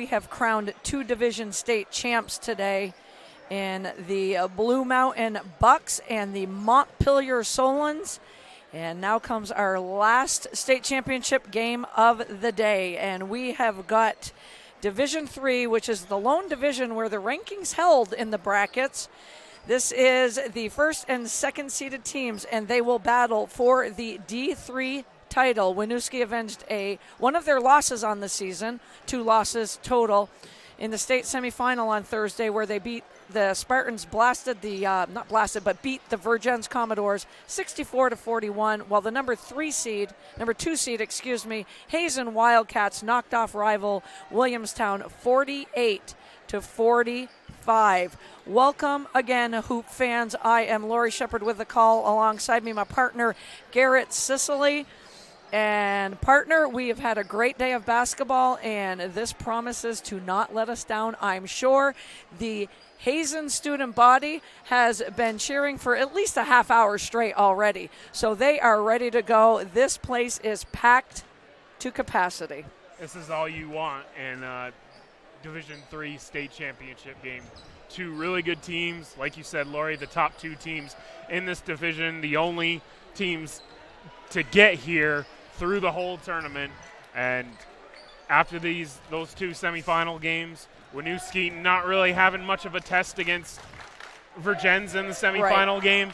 We have crowned 2 division state champs today in the Blue Mountain Bucks and the Montpelier Solons. And now comes our last state championship game of the day. And we have got Division 3, which is the lone division where the rankings held in the brackets. This is the first and second seeded teams, and they will battle for the D3 title. Winooski avenged one of their losses on the season, 2 losses total, in the state semifinal on Thursday, where they beat the Spartans, beat the Virgins Commodores 64-41, while the number 2 seed, Hazen Wildcats knocked off rival Williamstown 48-45. Welcome again, Hoop fans. I am Lori Shepard with the call. Alongside me, my partner, Garrett Sicily. And partner, we have had a great day of basketball, and this promises to not let us down, I'm sure. The Hazen student body has been cheering for at least a half hour straight already, so they are ready to go. This place is packed to capacity. This is all you want in Division 3 state championship game. 2 really good teams. Like you said, Lori, the top 2 teams in this division, the only teams to get here through the whole tournament. And after those 2 semifinal games, Winooski not really having much of a test against Virgins in the semifinal game.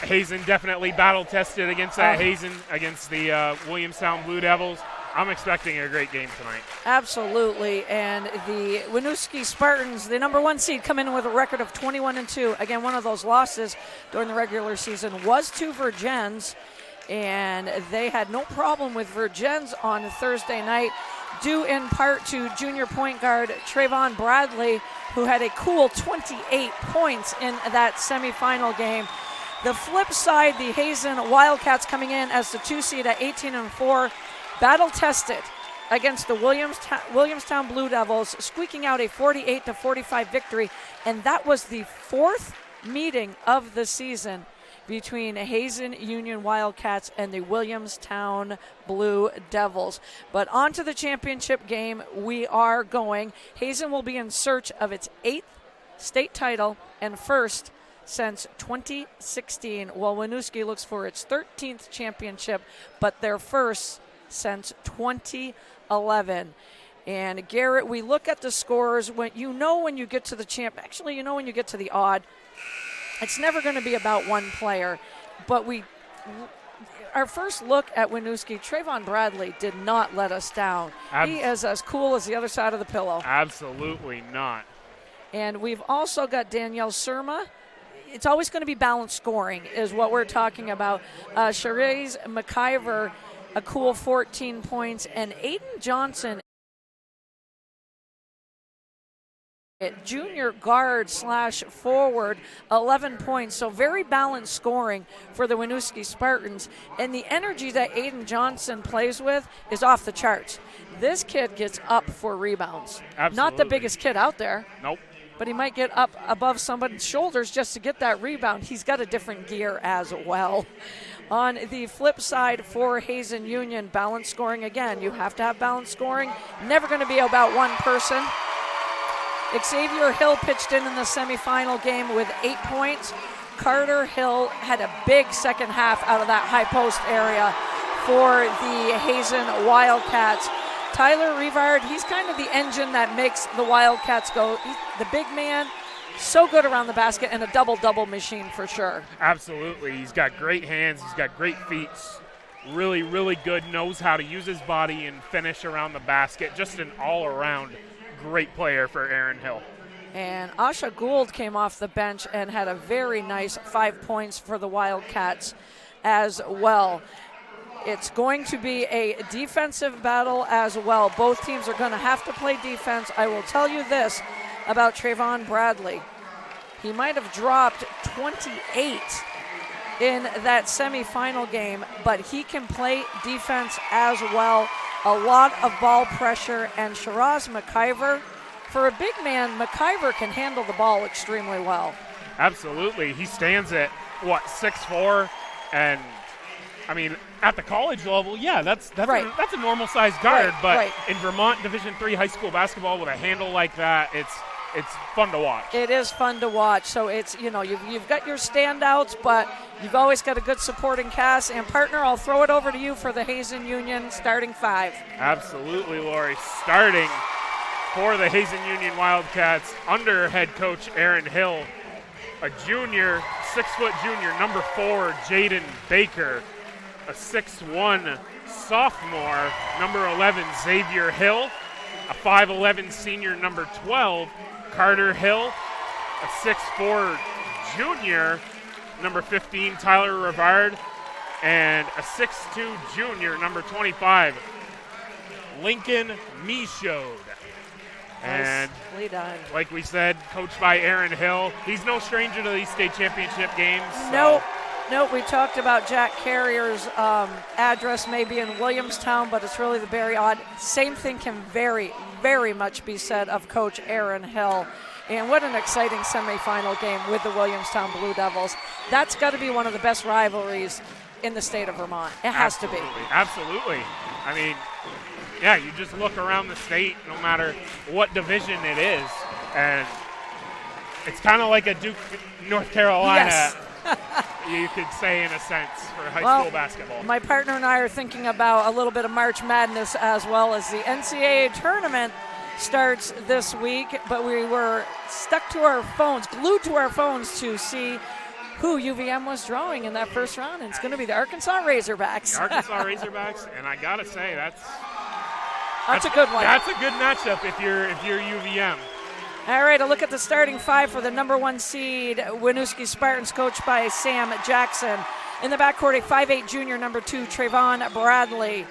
Hazen definitely battle tested against Hazen, against the Williamstown Blue Devils. I'm expecting a great game tonight. Absolutely. And the Winooski Spartans, the number 1 seed, come in with a record of 21-2. Again, one of those losses during the regular season was to Virgins, and they had no problem with Virgins on Thursday night, due in part to junior point guard Trayvon Bradley, who had a cool 28 points in that semifinal game. The flip side, the Hazen Wildcats coming in as the 2 seed at 18-4, battle-tested against the Williamstown Blue Devils, squeaking out a 48-45 victory, and that was the 4th meeting of the season between Hazen Union Wildcats and the Williamstown Blue Devils. But on to the championship game we are going. Hazen will be in search of its 8th state title and first since 2016, while Winooski looks for its 13th championship, but their first since 2011. And Garrett, we look at the scores. When you get to the when you get to the odd, it's never going to be about one player. But our first look at Winooski, Trayvon Bradley did not let us down. He is as cool as the other side of the pillow. Absolutely not. And we've also got Danielle Surma. It's always going to be balanced scoring is what we're talking about. Sherez McIver, a cool 14 points, and Aiden Johnson, junior guard / forward, 11 points. So very balanced scoring for the Winooski Spartans. And the energy that Aiden Johnson plays with is off the charts. This kid gets up for rebounds. Absolutely. Not the biggest kid out there. Nope. But he might get up above somebody's shoulders just to get that rebound. He's got a different gear as well. On the flip side for Hazen Union, balanced scoring again. You have to have balanced scoring. Never going to be about one person. Xavier Hill pitched in the semifinal game with 8 points. Carter Hill had a big second half out of that high post area for the Hazen Wildcats. Tyler Rivard, he's kind of the engine that makes the Wildcats go. He's the big man, so good around the basket, and a double-double machine for sure. Absolutely. He's got great hands. He's got great feet. Really, really good. Knows how to use his body and finish around the basket. Just an all-around great player for Aaron Hill. And Asha Gould came off the bench and had a very nice 5 points for the Wildcats as well. It's going to be a defensive battle as well. Both teams are going to have to play defense. I will tell you this about Trayvon Bradley. He might have dropped 28 in that semifinal game, but he can play defense as well. A lot of ball pressure, and Shiraz McIver, for a big man, McIver can handle the ball extremely well. Absolutely. He stands at, 6'4", and, at the college level, yeah, that's Right. that's a normal sized guard. Right, But right. in Vermont Division III high school basketball with a handle like that, it's fun to watch. It is fun to watch. So it's, you've got your standouts, but you've always got a good supporting cast. And partner, I'll throw it over to you for the Hazen Union starting five. Absolutely, Lori. Starting for the Hazen Union Wildcats under head coach Aaron Hill, a junior, 6-foot junior, number 4, Jaden Baker, a 6'1" sophomore, number 11, Xavier Hill, a 5'11" senior, number 12, Carter Hill, a 6'4" junior, number 15, Tyler Rivard, and a 6'2" junior, number 25, Lincoln Michaud. And Nicely done. like we said, coached by Aaron Hill. He's no stranger to these state championship games. So. Nope. We talked about Jack Carrier's address maybe in Williamstown, but it's really the Barry Odd. Same thing can very, very much be said of Coach Aaron Hill. And what an exciting semifinal game with the Williamstown Blue Devils. That's got to be one of the best rivalries in the state of Vermont. It has to be. Absolutely. I mean, yeah, you just look around the state, no matter what division it is, and it's kind of like a Duke, North Carolina, Yes. you could say in a sense, for high school basketball. My partner and I are thinking about a little bit of March Madness as well as the NCAA tournament starts this week, but we were stuck to our phones, glued to our phones to see who UVM was drawing in that first round, and it's going to be the Arkansas Razorbacks. The Arkansas Razorbacks, and I gotta say that's a good one. That's a good matchup if you're UVM. All right, a look at the starting five for the number 1 seed Winooski Spartans, coached by Sam Jackson. In the backcourt, a 5'8" junior, number 2, Trayvon Bradley.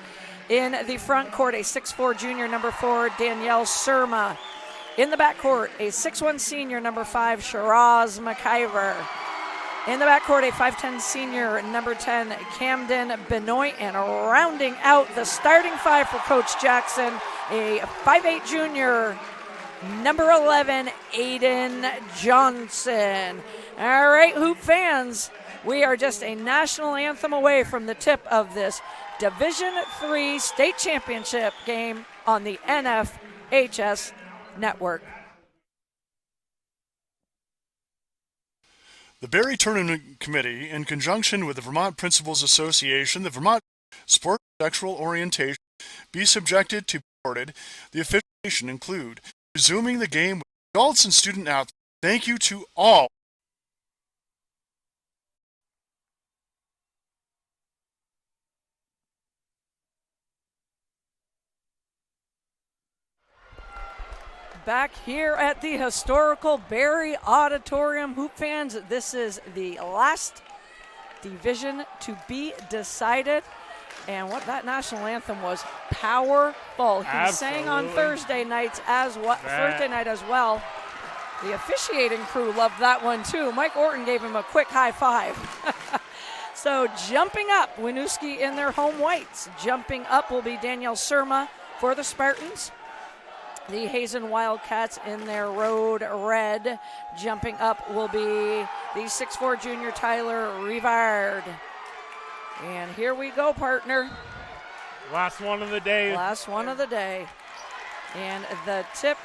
In the front court, a 6'4" junior, number 4, Danielle Surma. In the backcourt, a 6'1" senior, number 5, Shiraz McIver. In the backcourt, a 5'10" senior, number 10, Camden Benoit. And rounding out the starting five for Coach Jackson, a 5'8" junior, number 11, Aiden Johnson. All right, Hoop fans, we are just a national anthem away from the tip of this Division III state championship game on the NFHS network. The Barry Tournament Committee, in conjunction with the Vermont Principals Association, the Vermont Sport Sexual Orientation, be subjected to reported. The officiation include resuming the game with adults and student athletes. Thank you to all. Back here at the historical Barry Auditorium, Hoop fans, this is the last division to be decided. And what that national anthem was powerful. He sang on Thursday nights Thursday night as well. The officiating crew loved that one too. Mike Orton gave him a quick high five. So jumping up, Winooski in their home whites. Jumping up will be Danielle Surma for the Spartans. The Hazen Wildcats in their road red. Jumping up will be the 6'4" junior Tyler Rivard. And here we go, partner. Last one of the day. Last one of the day. And the tip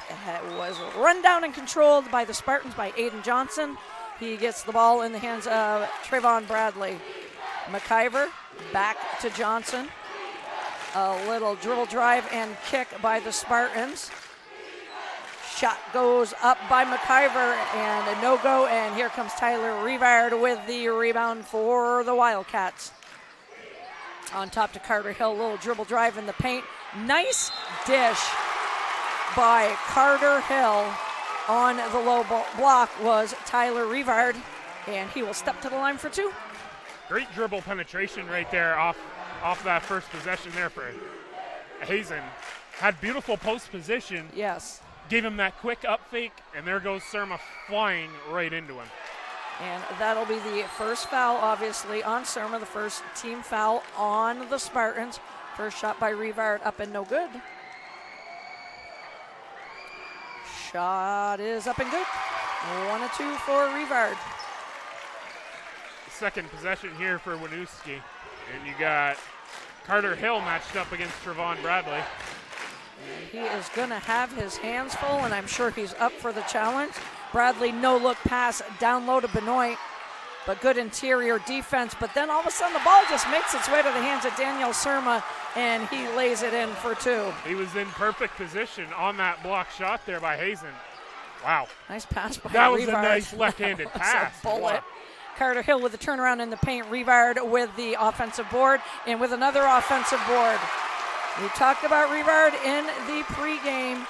was run down and controlled by the Spartans by Aiden Johnson. He gets the ball in the hands of Trayvon Bradley. McIver back to Johnson. A little dribble drive and kick by the Spartans. Shot goes up by McIver and a no-go, and here comes Tyler Rivard with the rebound for the Wildcats. On top to Carter Hill, little dribble drive in the paint. Nice dish by Carter Hill. On the low block was Tyler Rivard, and he will step to the line for two. Great dribble penetration right there off that first possession there for Hazen. Had beautiful post position. Yes. Gave him that quick up fake, and there goes Surma flying right into him. And that'll be the first foul, obviously, on Surma, the first team foul on the Spartans. First shot by Rivard up and no good. Shot is up and good. 1-2 for Rivard. Second possession here for Winooski. And you got Carter Hill matched up against Trevon Bradley. He is going to have his hands full, and I'm sure he's up for the challenge. Bradley, no-look pass down low to Benoit, but good interior defense. But then all of a sudden the ball just makes its way to the hands of Daniel Surma, and he lays it in for two. He was in perfect position on that block shot there by Hazen. Wow. Nice pass by Rivard. That was a nice left-handed pass. A bullet. Wow. Carter Hill with the turnaround in the paint. Rivard with the offensive board and with another offensive board. We talked about Rivard in the pregame.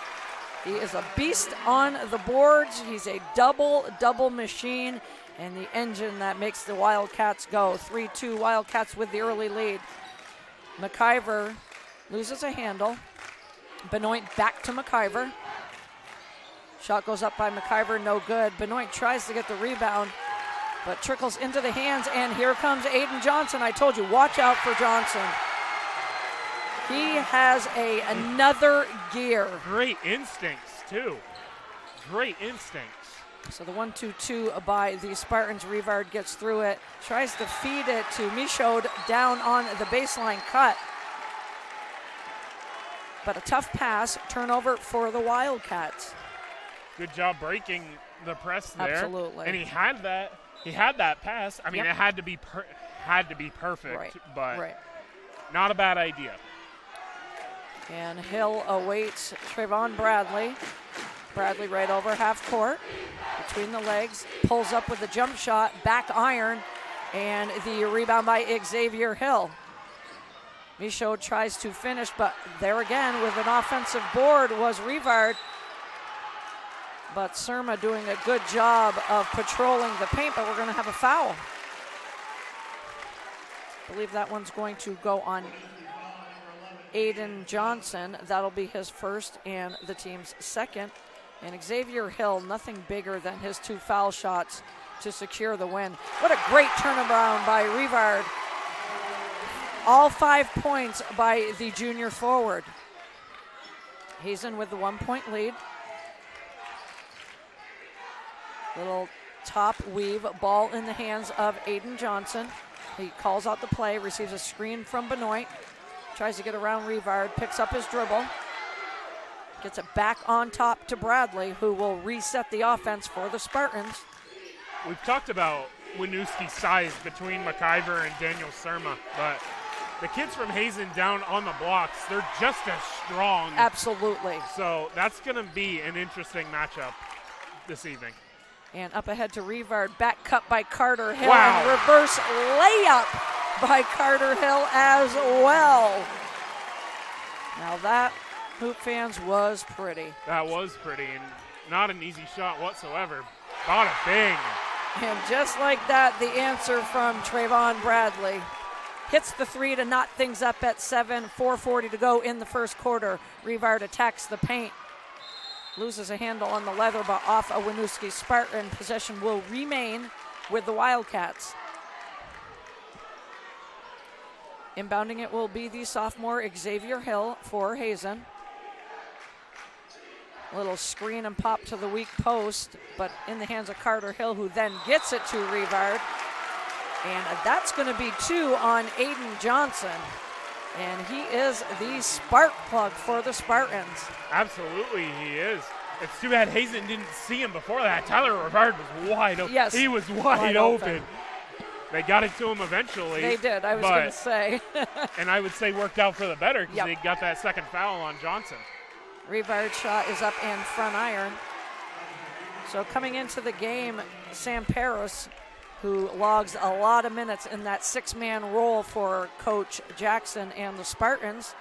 He is a beast on the boards. He's a double machine and the engine that makes the Wildcats go. 3-2 Wildcats with the early lead. McIver loses a handle. Benoit back to McIver. Shot goes up by McIver, no good. Benoit tries to get the rebound, but trickles into the hands, and here comes Aiden Johnson. I told you, watch out for Johnson. He has another gear. Great instincts, too. Great instincts. So the 1-2-2 by the Spartans. Rivard gets through it, tries to feed it to Michaud down on the baseline cut. But a tough pass, turnover for the Wildcats. Good job breaking the press there. Absolutely. And he had that pass. I mean, Yep. it had to be perfect, Right. but Right. not a bad idea. And Hill awaits Trevon Bradley. Bradley right over half court, between the legs, pulls up with a jump shot, back iron, and the rebound by Xavier Hill. Michaud tries to finish, but there again with an offensive board was Rivard. But Surma doing a good job of patrolling the paint, but we're going to have a foul. I believe that one's going to go on Aiden Johnson. That'll be his first and the team's second. And Xavier Hill, nothing bigger than his two foul shots to secure the win. What a great turnaround by Rivard. All 5 points by the junior forward. Hazen with the 1-point lead. Little top weave, ball in the hands of Aiden Johnson. He calls out the play, receives a screen from Benoit, tries to get around Rivard, picks up his dribble, gets it back on top to Bradley, who will reset the offense for the Spartans. We've talked about Winooski's size between McIver and Daniel Surma, but the kids from Hazen down on the blocks, they're just as strong. Absolutely. So that's going to be an interesting matchup this evening. And up ahead to Rivard, back cut by Carter Hill. Wow. And reverse layup by Carter Hill as well. Now that, Hoop fans, was pretty. That was pretty, and not an easy shot whatsoever. Bada bing. And just like that, the answer from Trevon Bradley. Hits the three to knot things up at 7, 4:40 to go in the first quarter. Rivard attacks the paint. Loses a handle on the leather, but off a Winooski Spartan. Possession will remain with the Wildcats. Inbounding it will be the sophomore Xavier Hill for Hazen. Little screen and pop to the weak post, but in the hands of Carter Hill, who then gets it to Rivard. And that's going to be 2 on Aiden Johnson. And he is the spark plug for the Spartans. Absolutely, he is. It's too bad Hazen didn't see him before that. Tyler Rivard was wide open. Yes, he was wide open. They got it to him eventually. They did, I was going to say. And I would say worked out for the better because Yep. they got that second foul on Johnson. Rivard's shot is up and front iron. So coming into the game, Sam Paris, who logs a lot of minutes in that 6-man role for Coach Jackson and the Spartans.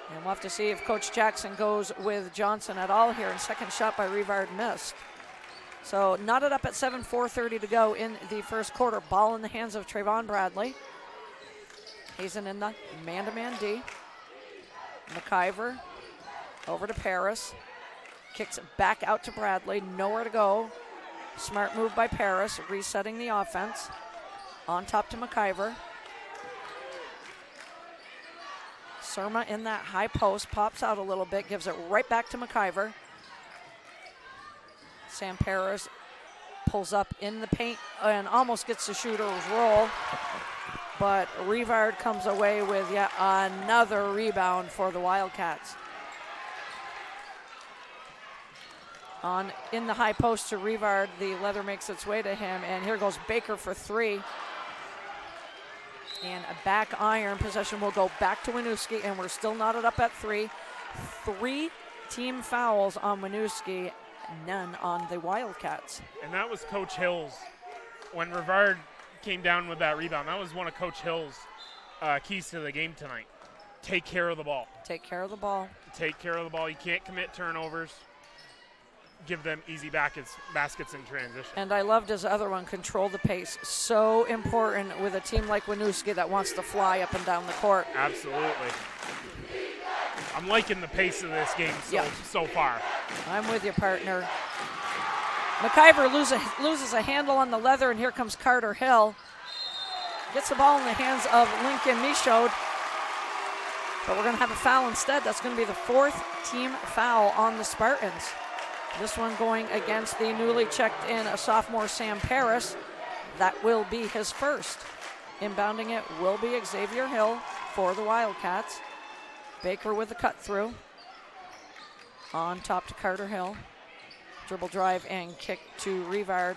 And we'll have to see if Coach Jackson goes with Johnson at all here. And second shot by Rivard missed. So knotted up at 7, 4:30 to go in the first quarter. Ball in the hands of Trevon Bradley. Hazen in the man-to-man D. McIver over to Paris. Kicks it back out to Bradley. Nowhere to go. Smart move by Paris, resetting the offense. On top to McIver. Surma in that high post, pops out a little bit, gives it right back to McIver. Sam Paris pulls up in the paint and almost gets the shooter's roll. but Rivard comes away with yet another rebound for the Wildcats. In the high post to Rivard, the leather makes its way to him, and here goes Baker for three. And a back iron. Possession will go back to Winooski, and we're still knotted up at 3. 3 team fouls on Winooski, none on the Wildcats. And that was Coach Hill's. When Rivard came down with that rebound, that was one of Coach Hill's keys to the game tonight. Take care of the ball. Take care of the ball. Take care of the ball. You can't commit turnovers. Give them easy baskets in transition. And I loved his other one, control the pace. So important with a team like Winooski that wants to fly up and down the court. Absolutely. I'm liking the pace of this game so far. I'm with you, partner. McIver loses a handle on the leather, and here comes Carter Hill. Gets the ball in the hands of Lincoln Michaud. But we're going to have a foul instead. That's going to be the 4th team foul on the Spartans. This one going against the newly checked in sophomore Sam Paris. That will be his first. Inbounding it will be Xavier Hill for the Wildcats. Baker with the cut through. On top to Carter Hill. Dribble drive and kick to Rivard.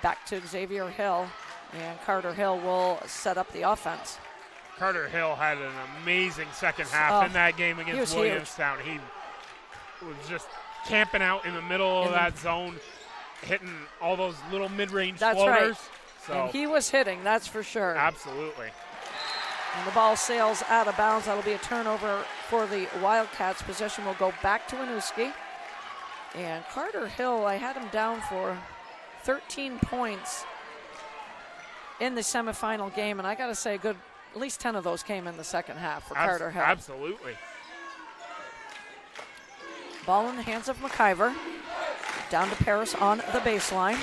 Back to Xavier Hill. And Carter Hill will set up the offense. Carter Hill had an amazing second half in that game against Williamstown. He was just camping out in the middle of that zone, hitting all those little mid-range floaters. Right. So and he was hitting, that's for sure. Absolutely. And the ball sails out of bounds. That'll be a turnover for the Wildcats. Possession will go back to Winooski. And Carter Hill, I had him down for 13 points in the semifinal game, and I got to say, at least 10 of those came in the second half for Carter Hill. Absolutely. Ball in the hands of McIver. Down to Paris on the baseline.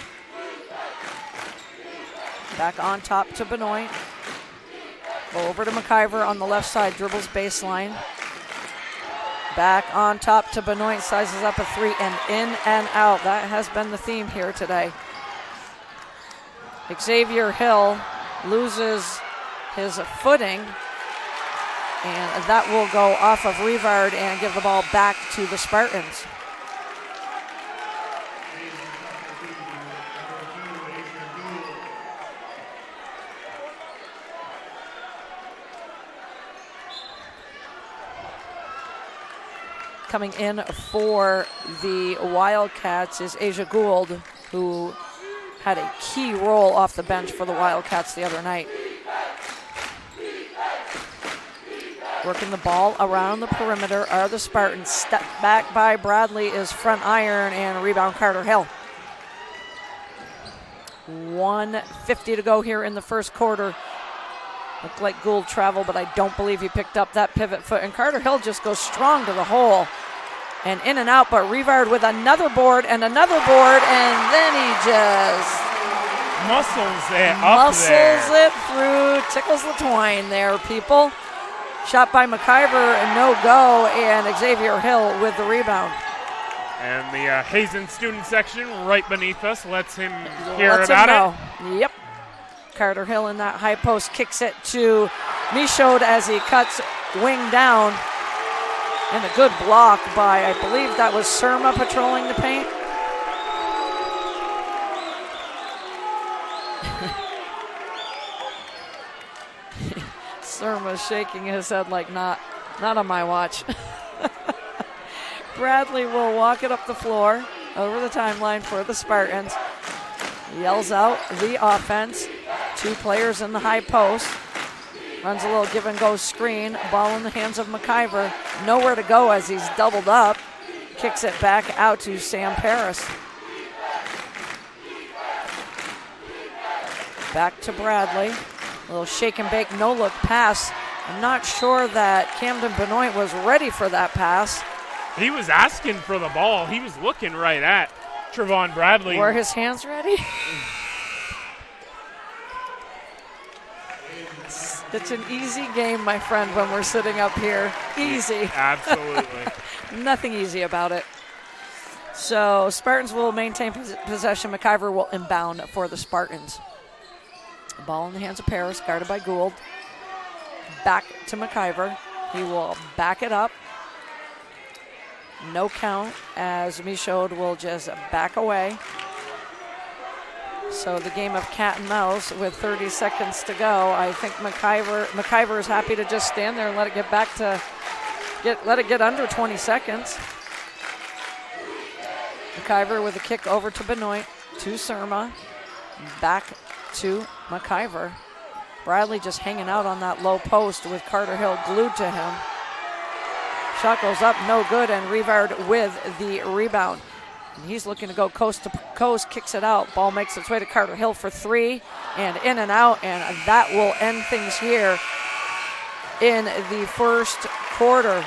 Back on top to Benoit. Over to McIver on the left side, dribbles baseline. Back on top to Benoit, sizes up a 3 and in and out. That has been the theme here today. Xavier Hill loses his footing, and that will go off of Rivard and give the ball back to the Spartans. Coming in for the Wildcats is Asia Gould, who had a key role off the bench for the Wildcats the other night. Working the ball around the perimeter are the Spartans. Step back by Bradley is front iron, and rebound Carter Hill. 1:50 to go here in the first quarter. Looked like Gould traveled, but I don't believe he picked up that pivot foot. And Carter Hill just goes strong to the hole and in and out, but Rivard with another board, and then he just muscles it up there. Muscles it through, tickles the twine there, people. Shot by McIver, and no go, and Xavier Hill with the rebound. And the Hazen student section right beneath us lets him hear about it. Yep. Carter Hill in that high post kicks it to Michaud as he cuts wing down. And a good block by, I believe that was Surma patrolling the paint. Surma's shaking his head like, not on my watch. Bradley will walk it up the floor over the timeline for the Spartans. Yells out the offense. 2 players in the high post. Runs a little give and go screen. Ball in the hands of McIver. Nowhere to go as he's doubled up. Kicks it back out to Sam Paris. Back to Bradley. A little shake and bake, no look pass. I'm not sure that Camden Benoit was ready for that pass. He was asking for the ball. He was looking right at Trevon Bradley. Were his hands ready? It's an easy game, my friend, when we're sitting up here. Easy. Absolutely. Nothing easy about it. So Spartans will maintain possession. McIver will inbound for the Spartans. The ball in the hands of Paris, guarded by Gould. Back to McIver. He will back it up. No count as Michaud will just back away. So the game of cat and mouse with 30 seconds to go. I think McIver is happy to just stand there and let it get back to let it get under 20 seconds. McIver with a kick over to Benoit, to Surma, back to McIver. Bradley just hanging out on that low post with Carter Hill glued to him. Shot goes up, no good, and Rivard with the rebound. And he's looking to go coast to coast, kicks it out. Ball makes its way to Carter Hill for three, and in and out, and that will end things here in the first quarter.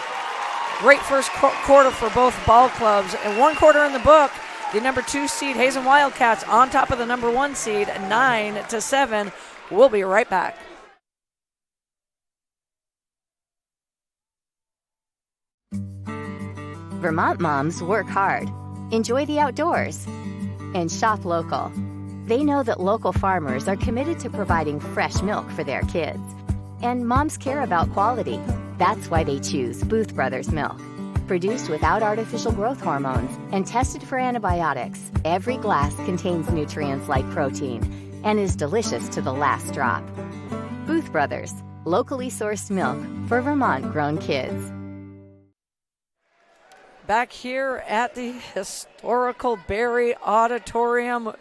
Great first quarter for both ball clubs, and one quarter in the book. The number 2 seed Hazen Wildcats on top of the number 1 seed, 9-7. We'll be right back. Vermont moms work hard, enjoy the outdoors, and shop local. They know that local farmers are committed to providing fresh milk for their kids. And moms care about quality. That's why they choose Booth Brothers milk. Produced without artificial growth hormones and tested for antibiotics, every glass contains nutrients like protein and is delicious to the last drop. Booth Brothers, locally sourced milk for Vermont-grown kids. Back here at the historical Barrie Auditorium,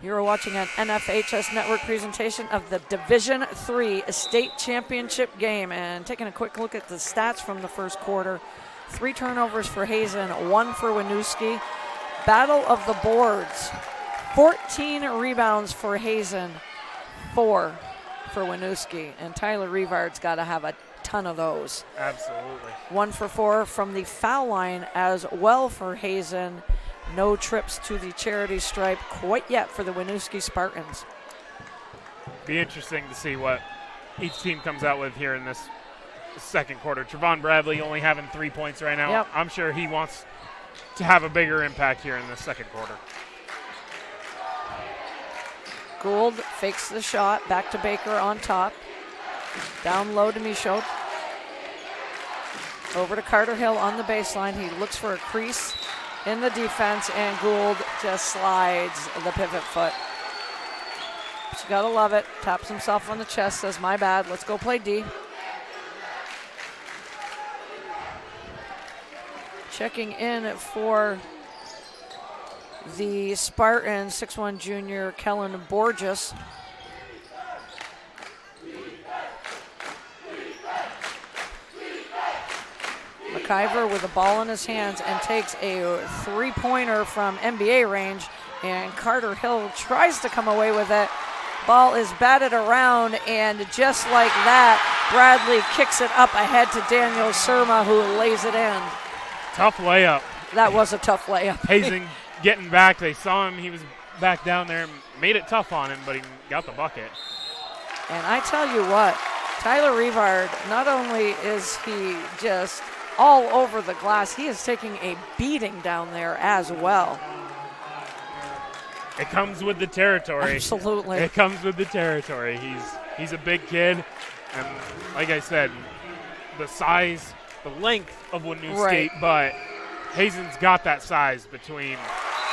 you're watching an NFHS Network presentation of the Division III State Championship game. And taking a quick look at the stats from the first quarter. 3 turnovers for Hazen, 1 for Winooski. Battle of the boards. 14 rebounds for Hazen, 4 for Winooski. And Tyler Rivard's got to have a ton of those. Absolutely. 1 for 4 from the foul line as well for Hazen. No trips to the charity stripe quite yet for the Winooski Spartans. Be interesting to see what each team comes out with here in this second quarter. Trevon Bradley only having 3 points right now. Yep. I'm sure he wants to have a bigger impact here in the second quarter. Gould fakes the shot, back to Baker on top. Down low to Michaud. Over to Carter Hill on the baseline. He looks for a crease in the defense, and Gould just slides the pivot foot. But you gotta love it. Taps himself on the chest, says, my bad, let's go play D. Checking in for the Spartans, 6'1" junior Kellen Borges. McIver with the ball in his hands and takes a three-pointer from NBA range, and Carter Hill tries to come away with it. Ball is batted around, and just like that, Bradley kicks it up ahead to Daniel Surma, who lays it in. Tough layup. That was a tough layup. Hazen getting back. They saw him. He was back down there. Made it tough on him, but he got the bucket. And I tell you what, Tyler Rivard, not only is he just all over the glass, he is taking a beating down there as well. It comes with the territory. Absolutely. It comes with the territory. He's a big kid, and like I said, the size, the length of Winooski, right, but Hazen's got that size between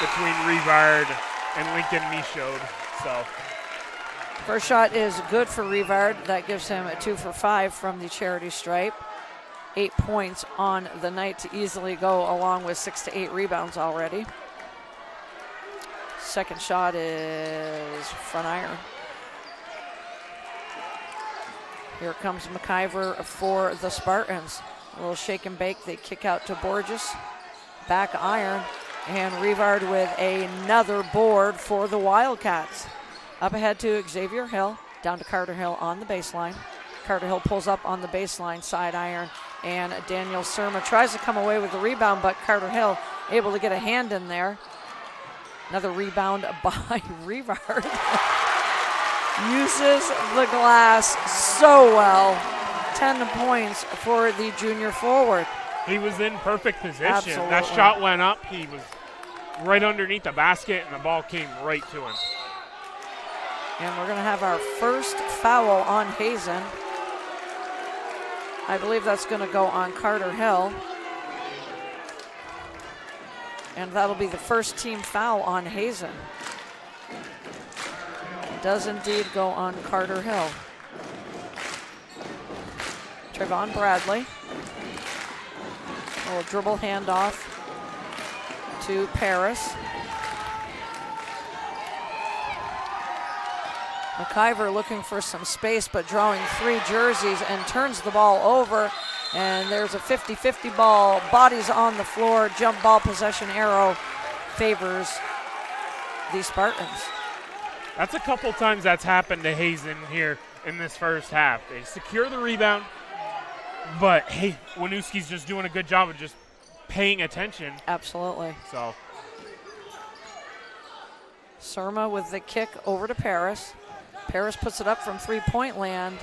Rivard and Lincoln Michaud. So first shot is good for Rivard. That gives him a 2 for 5 from the charity stripe. 8 points on the night to easily go along with 6 to 8 rebounds already. Second shot is front iron. Here comes McIver for the Spartans. A little shake and bake. They kick out to Borges. Back iron. And Rivard with another board for the Wildcats. Up ahead to Xavier Hill. Down to Carter Hill on the baseline. Carter Hill pulls up on the baseline, side iron. And Daniel Surma tries to come away with the rebound, but Carter Hill able to get a hand in there. Another rebound by Rivard. Uses the glass so well. 10 points for the junior forward. he was in perfect position. Absolutely. That shot went up. He was right underneath the basket, and the ball came right to him. And we're going to have our first foul on Hazen. I believe that's going to go on Carter Hill. And that'll be the first team foul on Hazen. It does indeed go on Carter Hill. Trayvon Bradley. A little dribble handoff to Paris. McIver looking for some space, but drawing 3 jerseys and turns the ball over. And there's a 50-50 ball, bodies on the floor, jump ball possession arrow favors the Spartans. That's a couple times that's happened to Hazen here in this first half. They secure the rebound, but hey, Winooski's just doing a good job of just paying attention. Absolutely. So Surma with the kick over to Paris. Paris puts it up from 3-point land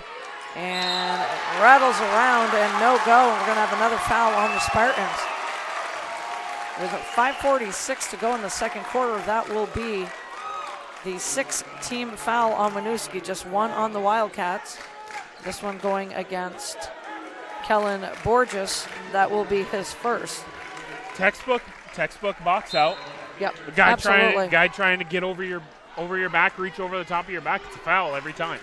and rattles around and no go. And we're going to have another foul on the Spartans. With 5:46 to go in the second quarter, that will be the 6th team foul on Winooski, just 1 on the Wildcats. This one going against Kellen Borges. That will be his first. Textbook box out. Yep, The guy absolutely. trying to get over your back, reach over the top of your back. It's a foul every time.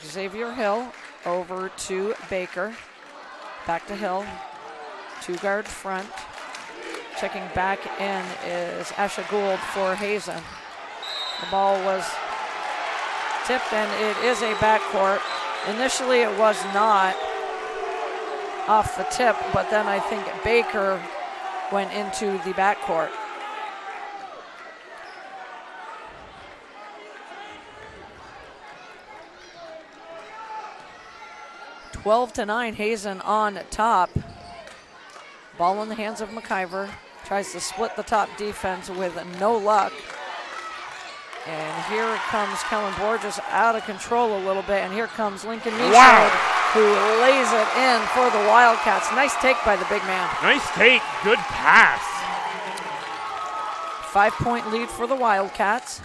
Xavier Hill over to Baker. Back to Hill. 2-guard front. Checking back in is Asha Gould for Hazen. The ball was tipped and it is a backcourt. Initially it was not off the tip, but then I think Baker went into the backcourt. Twelve to 9, Hazen on top. Ball in the hands of McIver. Tries to split the top defense with no luck. And here comes Kellen Borges out of control a little bit. And here comes Lincoln Michaud, who lays it in for the Wildcats. Nice take by the big man. Nice take, good pass. 5-point lead for the Wildcats.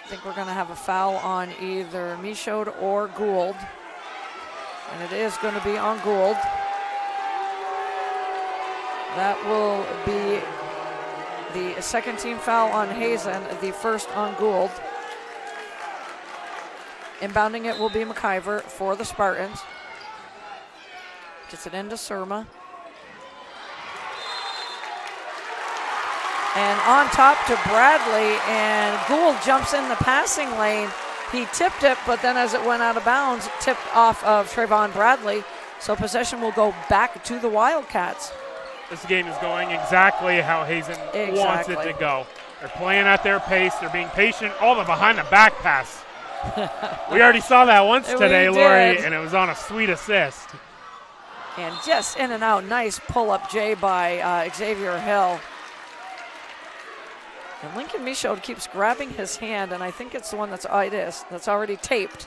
I think we're going to have a foul on either Michaud or Gould. And it is going to be on Gould. That will be the second team foul on Hazen, the first on Gould. Inbounding it will be McIver for the Spartans. Gets it into Surma. And on top to Bradley, and Gould jumps in the passing lane. He tipped it, but then as it went out of bounds, tipped off of Trayvon Bradley. So possession will go back to the Wildcats. This game is going exactly how Hazen wants it to go. They're playing at their pace. They're being patient. Oh, the behind-the-back pass. We already saw that once today, Lori, and it was on a sweet assist. And just in and out, nice pull-up J by Xavier Hill. And Lincoln Michaud keeps grabbing his hand, and I think it's the one that's already taped.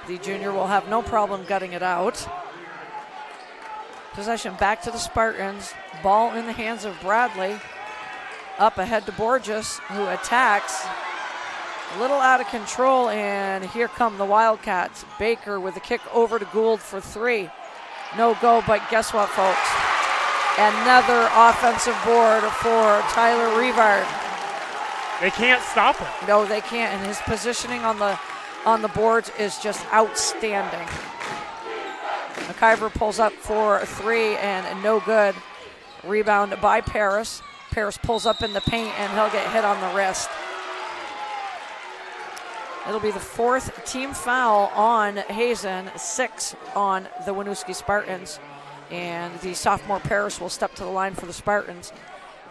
The junior will have no problem gutting it out. Possession back to the Spartans. Ball in the hands of Bradley. Up ahead to Borges, who attacks. A little out of control, and here come the Wildcats. Baker with a kick over to Gould for 3. No go, but guess what, folks? Another offensive board for Tyler Rivard. They can't stop him. No, they can't, and his positioning on the boards is just outstanding. McIver pulls up for 3 and no good. Rebound by Paris. Paris pulls up in the paint and he'll get hit on the wrist. It'll be the 4th team foul on Hazen, 6 on the Winooski Spartans. And the sophomore Paris will step to the line for the Spartans.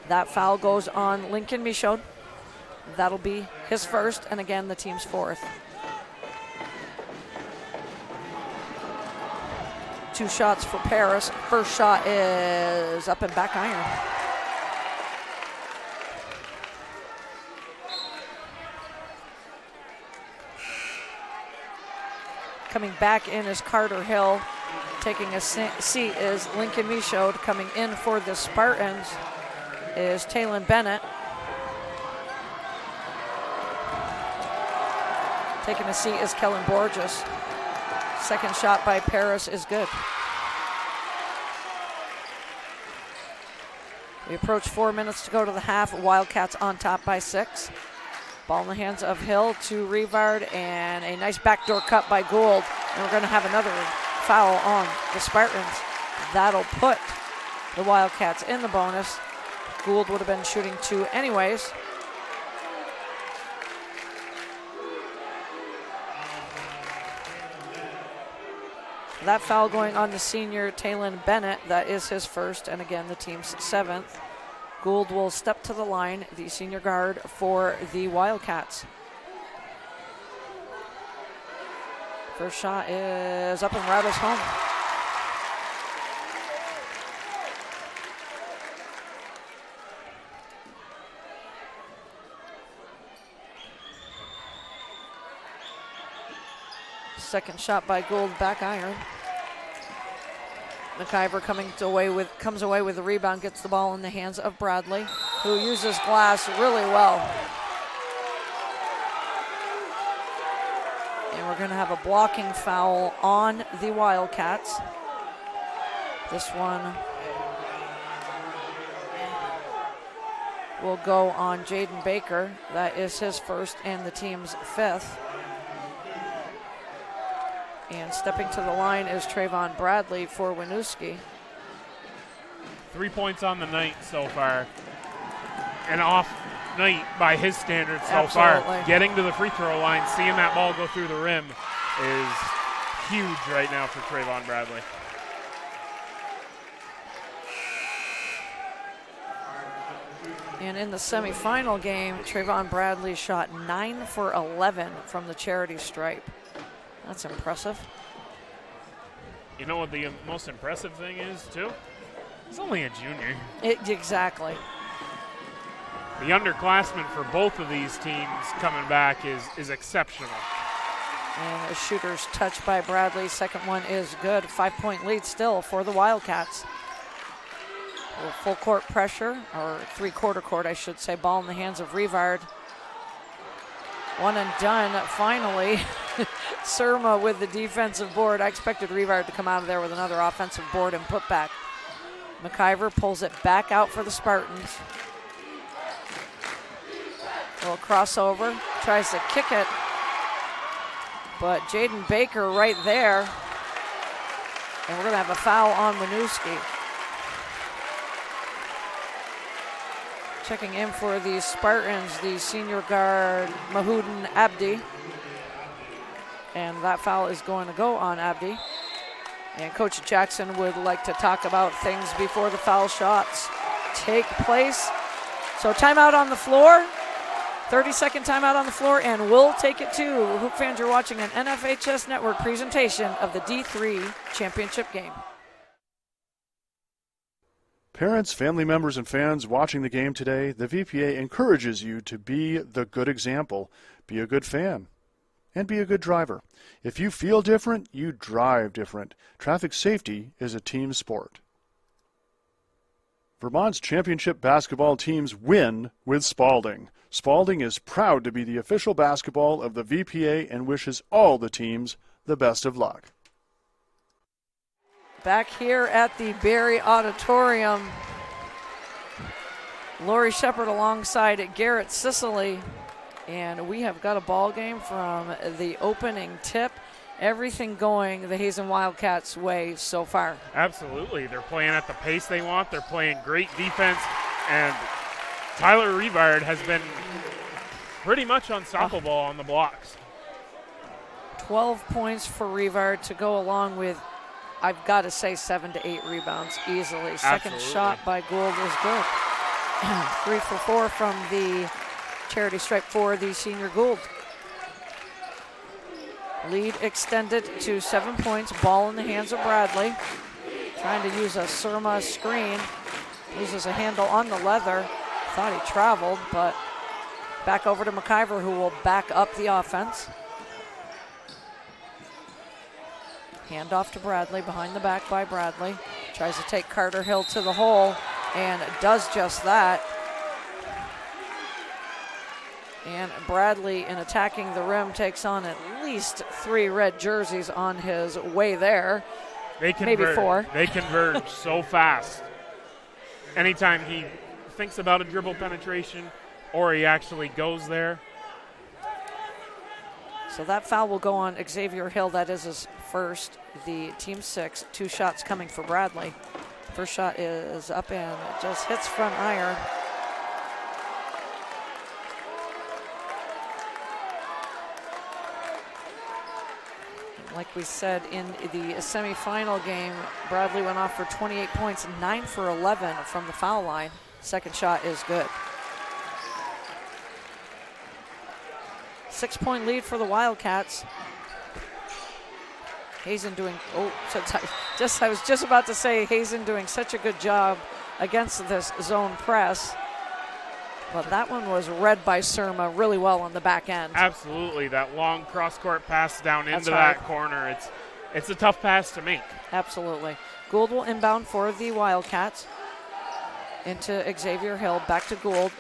That foul goes on Lincoln Michaud. That'll be his first, and again, the team's 4th. 2 shots for Paris. First shot is up and back iron. Coming back in is Carter Hill. Taking a seat is Lincoln Michaud. Coming in for the Spartans is Taylon Bennett. Taking a seat is Kellen Borges. Second shot by Paris is good. We approach 4 minutes to go to the half. Wildcats on top by 6. Ball in the hands of Hill to Rivard, and a nice backdoor cut by Gould. And we're going to have another foul on the Spartans. That'll put the Wildcats in the bonus. Gould would have been shooting 2 anyways. That foul going on the senior Taylon Bennett. That is his first, and again, the team's 7th. Gould will step to the line, the senior guard for the Wildcats. First shot is up and rattles home. Second shot by Gould, back iron. McIver comes away with the rebound, gets the ball in the hands of Bradley, who uses glass really well. And we're going to have a blocking foul on the Wildcats. This one will go on Jaden Baker. That is his first and the team's 5th. And stepping to the line is Trayvon Bradley for Winooski. 3 points on the night so far. An off night by his standards so far. Getting to the free throw line, seeing that ball go through the rim is huge right now for Trayvon Bradley. And in the semifinal game, Trayvon Bradley shot 9 for 11 from the charity stripe. That's impressive. You know what the most impressive thing is, too? He's only a junior. Exactly. The underclassmen for both of these teams coming back is exceptional. And a shooter's touch by Bradley. Second one is good. 5-point lead still for the Wildcats. A little full court pressure, or three-quarter court, I should say. Ball in the hands of Rivard. One and done, finally. Surma with the defensive board. I expected Rivard to come out of there with another offensive board and put back. McIver pulls it back out for the Spartans. A little crossover, tries to kick it. But Jaden Baker right there. And we're going to have a foul on Winooski. Checking in for the Spartans, the senior guard, Mahoudin Abdi. And that foul is going to go on Abdi. And Coach Jackson would like to talk about things before the foul shots take place. So timeout on the floor, 30-second timeout on the floor, and we'll take it to Hoop fans. You're watching an NFHS Network presentation of the D3 championship game. Parents, family members, and fans watching the game today, the VPA encourages you to be the good example, be a good fan, and be a good driver. If you feel different, you drive different. Traffic safety is a team sport. Vermont's championship basketball teams win with Spalding. Spalding is proud to be the official basketball of the VPA and wishes all the teams the best of luck. Back here at the Barry Auditorium, Lori Shepard alongside Garrett Sicily. And we have got a ball game from the opening tip. Everything going the Hazen Wildcats' way so far. Absolutely. They're playing at the pace they want. They're playing great defense. And Tyler Rivard has been pretty much unstoppable on the blocks. 12 points for Rivard to go along with, I've got to say, 7 to 8 rebounds easily. Second Absolutely. shot by Gould is good. 3 for 4 from the charity stripe for the senior Gould. Lead extended to 7 points. Ball in the hands of Bradley. Trying to use a Surma screen. Loses a handle on the leather. Thought he traveled, but back over to McIver, who will back up the offense. Hand off to Bradley, behind the back by Bradley. Tries to take Carter Hill to the hole and does just that. And Bradley, in attacking the rim, takes on at least 3 red jerseys on his way there. Maybe 4. They converge so fast. Anytime he thinks about a dribble penetration or he actually goes there. So that foul will go on Xavier Hill. That is his first, the team 6. 2 shots coming for Bradley. First shot is up and it just hits front iron. Like we said, in the semifinal game, Bradley went off for 28 points, 9 for 11 from the foul line. Second shot is good. 6-point lead for the Wildcats. Hazen doing, I was just about to say Hazen doing such a good job against this zone press. But that one was read by Surma really well on the back end. Absolutely, that long cross-court pass down into that corner. It's a tough pass to make. Absolutely. Gould will inbound for the Wildcats. Into Xavier Hill, back to Gould.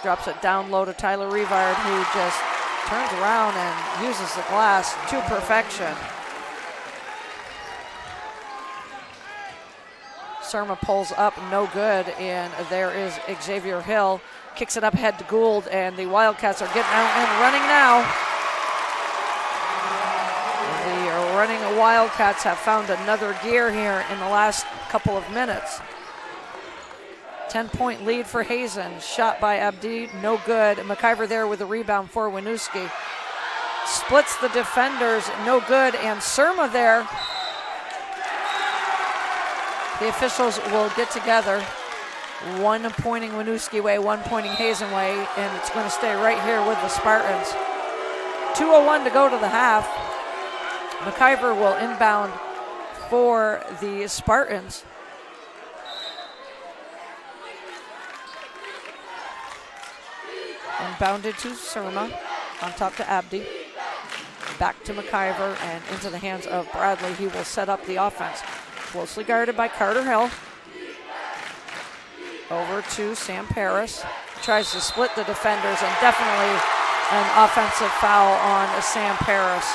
Drops it down low to Tyler Rivard, who just turns around and uses the glass to perfection. Surma pulls up, no good, and there is Xavier Hill. Kicks it up ahead to Gould, and the Wildcats are getting out and running now. The running Wildcats have found another gear here in the last couple of minutes. 10-point lead for Hazen. Shot by Abdi, no good. McIver there with a rebound for Winooski. Splits the defenders, no good, and Surma there. The officials will get together. One pointing Winooski way, one pointing Hazen way, and it's going to stay right here with the Spartans. 2:01 to go to the half. McIver will inbound for the Spartans. Inbounded to Surma, on top to Abdi. Back to McIver and into the hands of Bradley. He will set up the offense. Closely guarded by Carter Hill. Over to Sam Paris. Tries to split the defenders, and definitely an offensive foul on Sam Paris.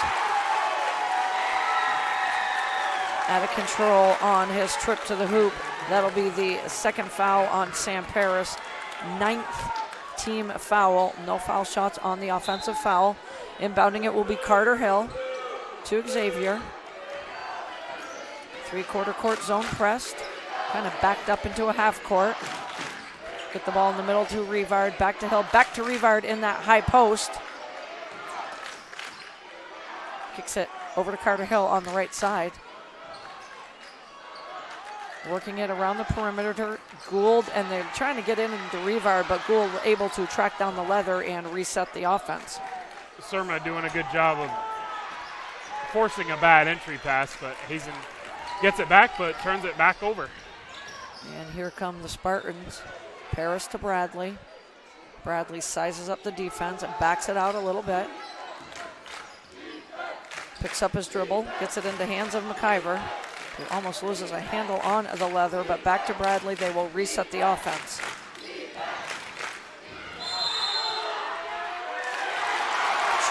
Out of control on his trip to the hoop. That'll be the second foul on Sam Paris. 9th team foul. No foul shots on the offensive foul. Inbounding it will be Carter Hill to Xavier. 3-quarter court zone pressed. Kind of backed up into a half court. Get the ball in the middle to Rivard, back to Hill, back to Rivard in that high post. Kicks it over to Carter Hill on the right side. Working it around the perimeter to Gould, and they're trying to get into Rivard, but Gould able to track down the leather and reset the offense. Surma doing a good job of forcing a bad entry pass, but Hazen gets it back, but turns it back over. And here come the Spartans. Paris to Bradley. Bradley sizes up the defense and backs it out a little bit. Picks up his dribble, gets it into hands of McIver, who almost loses a handle on the leather, but back to Bradley. They will reset the offense.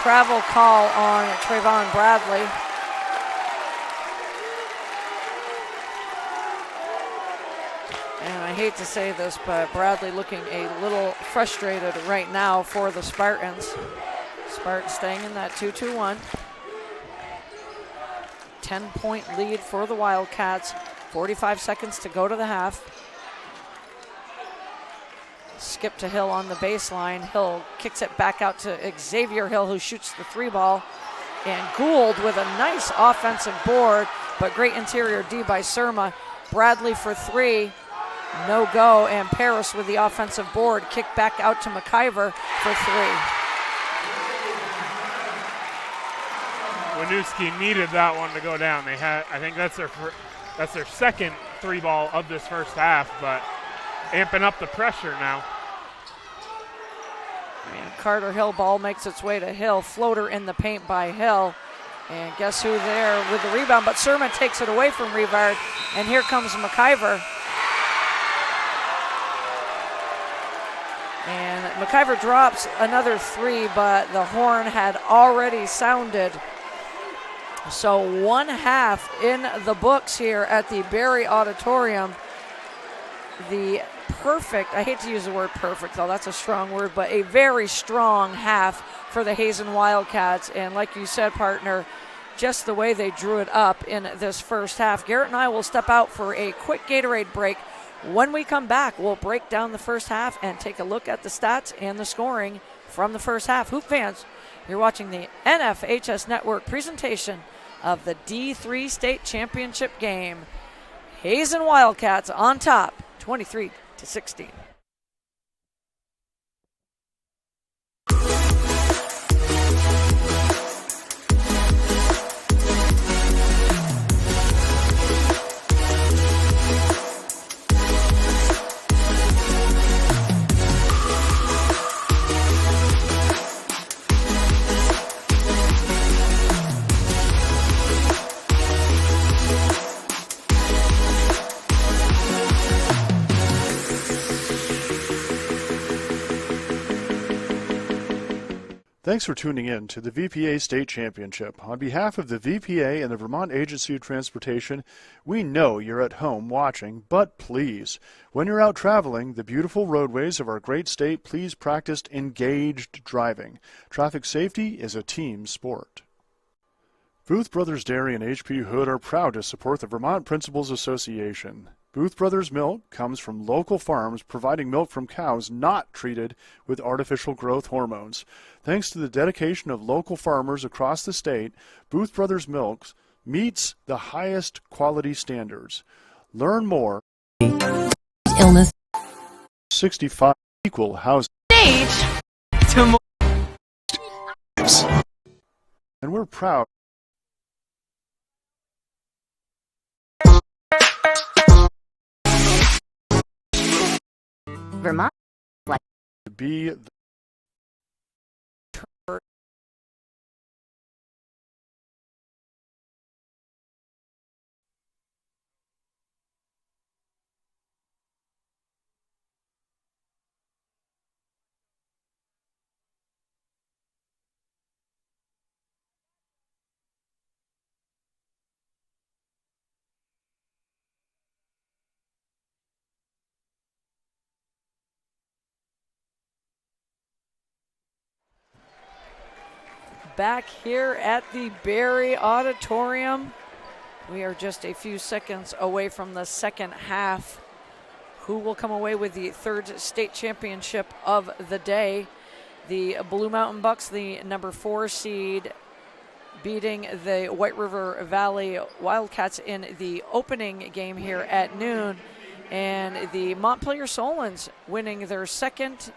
Travel call on Trayvon Bradley. And I hate to say this, but Bradley looking a little frustrated right now for the Spartans. Spartans staying in that 2-2-1. 10-point lead for the Wildcats. 45 seconds to go to the half. Skip to Hill on the baseline. Hill kicks it back out to Xavier Hill, who shoots the 3-ball. And Gould with a nice offensive board, but great interior D by Surma. Bradley for 3. No go, and Paris with the offensive board. Kick back out to McIver for 3. Winooski needed that one to go down. They had, I think that's their second 3-ball of this first half, but amping up the pressure now. And Carter Hill ball makes its way to Hill. Floater in the paint by Hill. And guess who there with the rebound? But Surma takes it away from Rivard, and here comes McIver. And McIver drops another 3, but the horn had already sounded. So 1 half in the books here at the Barry Auditorium. The perfect, I hate to use the word perfect though, that's a strong word, but a very strong half for the Hazen Wildcats. And like you said, partner, just the way they drew it up in this first half. Garrett and I will step out for a quick Gatorade break. When we come back, we'll break down the first half and take a look at the stats and the scoring from the first half. Hoop fans, you're watching the NFHS Network presentation of the D3 State Championship game. Hazen Wildcats on top, 23-16. Thanks for tuning in to the VPA State Championship. On behalf of the VPA and the Vermont Agency of Transportation, we know you're at home watching, but please, when you're out traveling the beautiful roadways of our great state, please practice engaged driving. Traffic safety is a team sport. Booth Brothers Dairy and H.P. Hood are proud to support the Vermont Principals Association. Booth Brothers milk comes from local farms providing milk from cows not treated with artificial growth hormones. Thanks to the dedication of local farmers across the state, Booth Brothers milk meets the highest quality standards. Learn more. Illness. 65 equal housing. Stage. To And we're proud Vermont. to be the Back here at the Barry Auditorium. We are just a few seconds away from the second half. Who will come away with the third state championship of the day? The Blue Mountain Bucks, the number 4 seed, beating the White River Valley Wildcats in the opening game here at noon. And the Montpelier Solons winning their second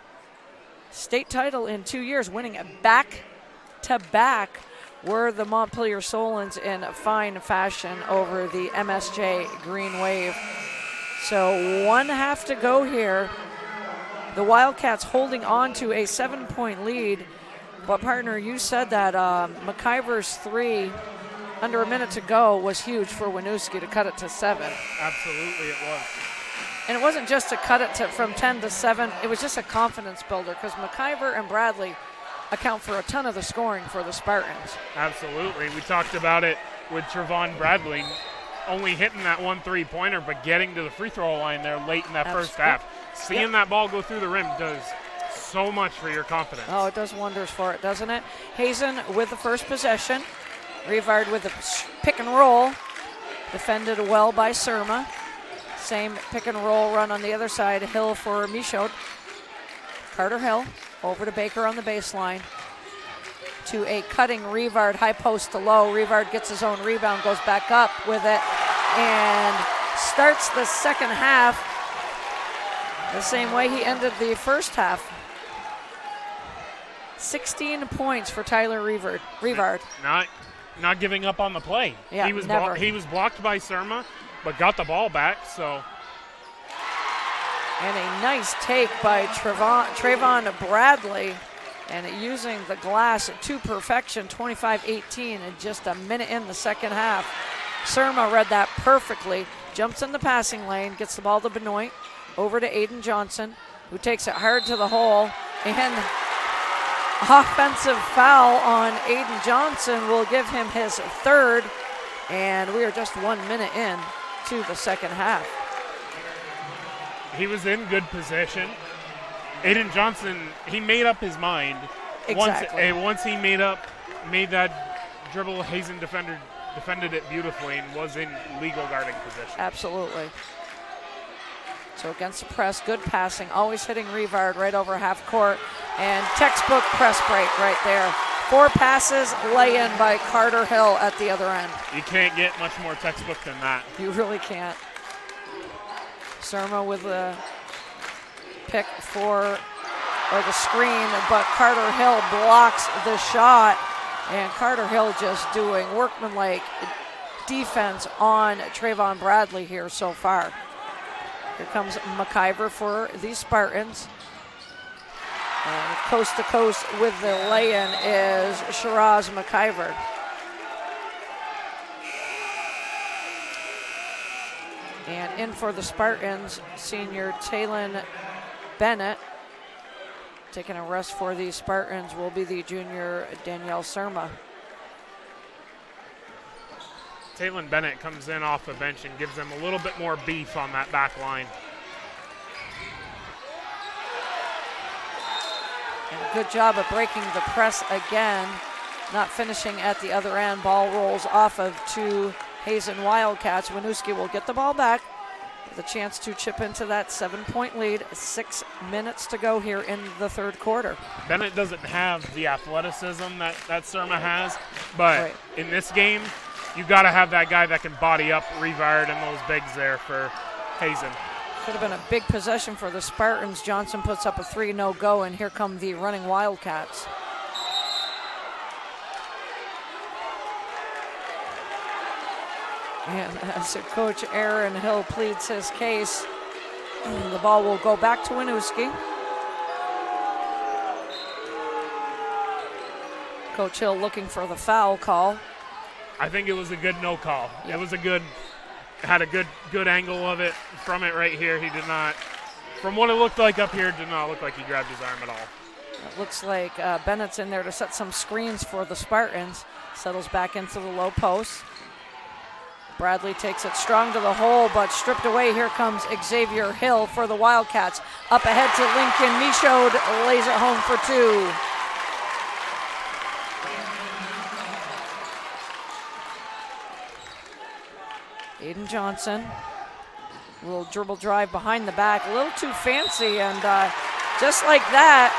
state title in 2 years, winning a back-to-back were the Montpelier Solons in fine fashion over the MSJ Green Wave. So 1 half to go here. The Wildcats holding on to a 7-point lead. But partner, you said that McIver's 3 under a minute to go was huge for Winooski to cut it to 7. Absolutely it was. And it wasn't just to cut it from 10 to 7. It was just a confidence builder because McIver and Bradley account for a ton of the scoring for the Spartans. Absolutely. We talked about it with Trevon Bradley only hitting that 1 3-pointer, but getting to the free throw line there late in that first half. Seeing that ball go through the rim does so much for your confidence. Oh, it does wonders for it, doesn't it? Hazen with the first possession. Rivard with the pick and roll. Defended well by Surma. Same pick and roll run on the other side. Hill for Michaud. Carter Hill over to Baker on the baseline. To a cutting Rivard, high post to low. Rivard gets his own rebound, goes back up with it, and starts the second half the same way he ended the first half. 16 points for Tyler Rivard. Not giving up on the play. Yeah, he was never. He was blocked by Surma, but got the ball back. So. And a nice take by Trayvon Bradley. and using the glass to perfection, 25-18, and just a minute in the second half. Surma read that perfectly, jumps in the passing lane, gets the ball to Benoit, over to Aiden Johnson, who takes it hard to the hole, and offensive foul on Aiden Johnson will give him his third, and we are just 1 minute in to the second half. He was in good position. Aiden Johnson, he made up his mind. Exactly. Once he made that dribble, Hazen defended it beautifully and was in legal guarding position. Absolutely. So against the press, good passing, always hitting Rivard right over half court, and textbook press break right there. 4 passes, lay-in by Carter Hill at the other end. You can't get much more textbook than that. You really can't. Surma with the pick or the screen, but Carter Hill blocks the shot, and Carter Hill just doing workmanlike defense on Trayvon Bradley here so far. Here comes McIver for the Spartans. And coast to coast with the lay-in is Shiraz McIver. And in for the Spartans, senior Talon Bennett. Taking a rest for the Spartans will be the junior Danielle Surma. Talon Bennett comes in off the bench and gives them a little bit more beef on that back line. And a good job of breaking the press again, not finishing at the other end. Ball rolls off of 2 Hazen Wildcats. Winooski will get the ball back with a chance to chip into that 7-point lead. 6 minutes to go here in the third quarter. Bennett doesn't have the athleticism that Surma has, but Right. in this game, you got to have that guy that can body up Rivard and those bigs there for Hazen. Could have been a big possession for the Spartans. Johnson puts up a 3, no go, and here come the running Wildcats. And as Coach Aaron Hill pleads his case, the ball will go back to Winooski. Coach Hill looking for the foul call. I think it was a good no call. It was had a good angle of it from it right here. He did not, from what it looked like up here, did not look like he grabbed his arm at all. It looks like Bennett's in there to set some screens for the Spartans. Settles back into the low post. Bradley takes it strong to the hole, but stripped away. Here comes Xavier Hill for the Wildcats. Up ahead to Lincoln. Michaud lays it home for 2. Aiden Johnson, little dribble drive behind the back, a little too fancy, and just like that,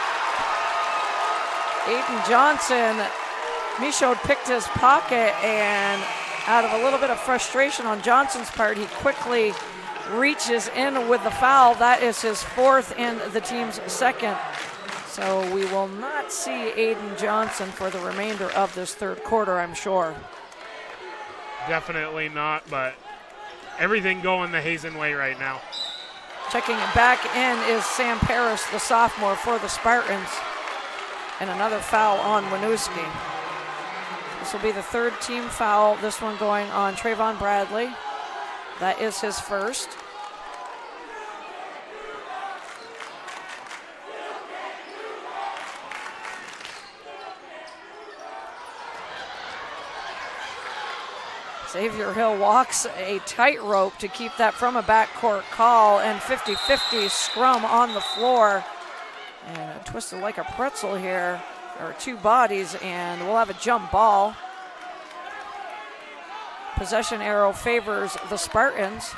Aiden Johnson, Michaud picked his pocket, and out of a little bit of frustration on Johnson's part, he quickly reaches in with the foul. That is his 4th and the team's 2nd. So we will not see Aiden Johnson for the remainder of this third quarter, I'm sure. Definitely not, but everything going the Hazen way right now. Checking it back in is Sam Paris, the sophomore for the Spartans. And another foul on Winooski. This will be the 3rd team foul, this one going on Trayvon Bradley. That is his 1st. Xavier Hill walks a tightrope to keep that from a backcourt call, and 50-50 scrum on the floor. And twisted like a pretzel here. There are 2 bodies, and we'll have a jump ball. Possession arrow favors the Spartans.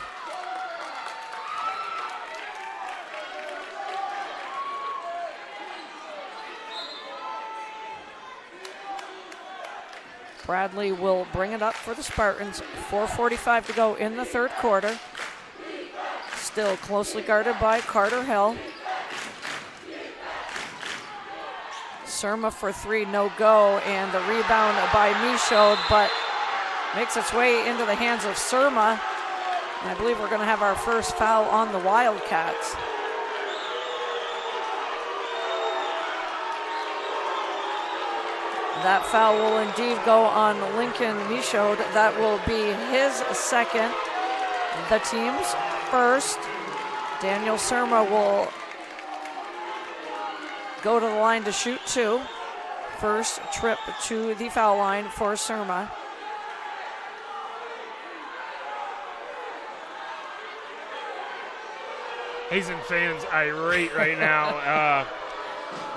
Bradley will bring it up for the Spartans. 4:45 to go in the third quarter. Still closely guarded by Carter Hill. Surma for 3, no go, and the rebound by Michaud, but makes its way into the hands of Surma. And I believe we're going to have our first foul on the Wildcats. That foul will indeed go on Lincoln Michaud. That will be his second, the team's first. Daniel Surma will go to the line to shoot 2. First trip to the foul line for Surma. Hazen fans irate right now.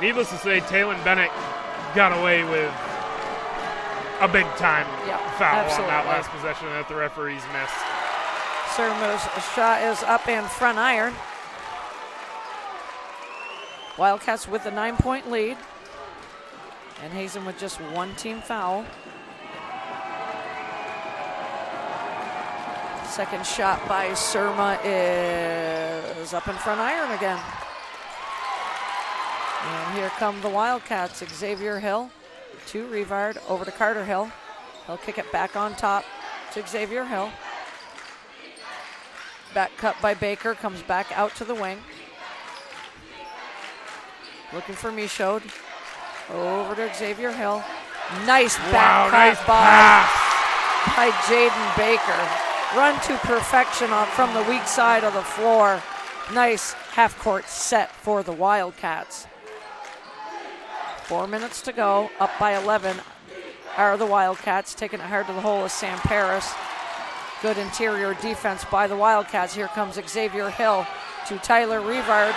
Needless to say, Taylon Bennett got away with a big time foul on that last possession that the referees missed. Surma's shot is up and front iron. Wildcats with a 9-point lead. And Hazen with just 1 team foul. Second shot by Surma is up in front iron again. And here come the Wildcats. Xavier Hill to Rivard, over to Carter Hill. He'll kick it back on top to Xavier Hill. Back cut by Baker, comes back out to the wing. Looking for Michaud. Over to Xavier Hill. Nice back cut by Jaden Baker. Run to perfection from the weak side of the floor. Nice half-court set for the Wildcats. 4 minutes to go. Up by 11 are the Wildcats. Taking it hard to the hole is Sam Paris. Good interior defense by the Wildcats. Here comes Xavier Hill to Tyler Rivard.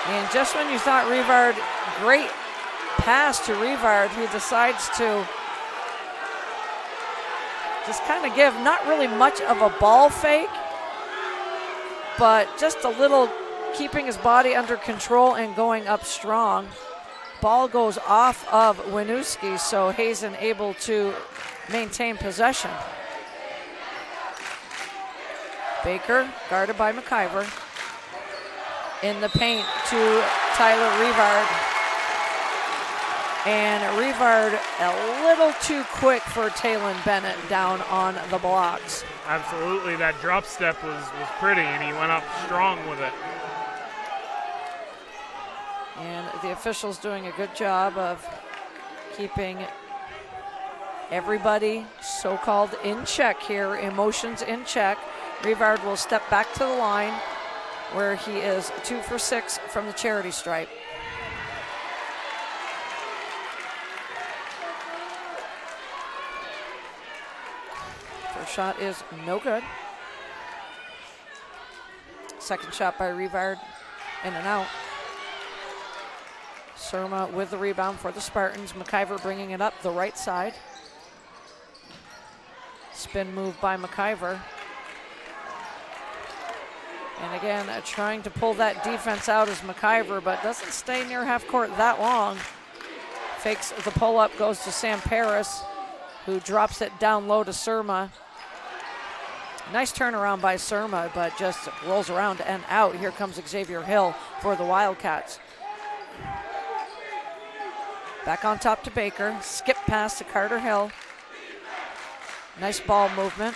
And just when you thought Rivard, great pass to Rivard, he decides to just kind of give not really much of a ball fake, but just a little keeping his body under control and going up strong. Ball goes off of Winooski, so Hazen able to maintain possession. Baker guarded by McIver. In the paint to Tyler Rivard. And Rivard a little too quick for Taylon Bennett down on the blocks. Absolutely, that drop step was pretty, and he went up strong with it. And the officials doing a good job of keeping everybody so-called in check here, emotions in check. Rivard will step back to the line, where he is 2 for 6 from the charity stripe. First shot is no good. Second shot by Rivard, in and out. Surma with the rebound for the Spartans. McIver bringing it up the right side. Spin move by McIver. And again, trying to pull that defense out is McIver, but doesn't stay near half court that long. Fakes the pull-up, goes to Sam Paris, who drops it down low to Surma. Nice turnaround by Surma, but just rolls around and out. Here comes Xavier Hill for the Wildcats. Back on top to Baker. Skip pass to Carter Hill. Nice ball movement.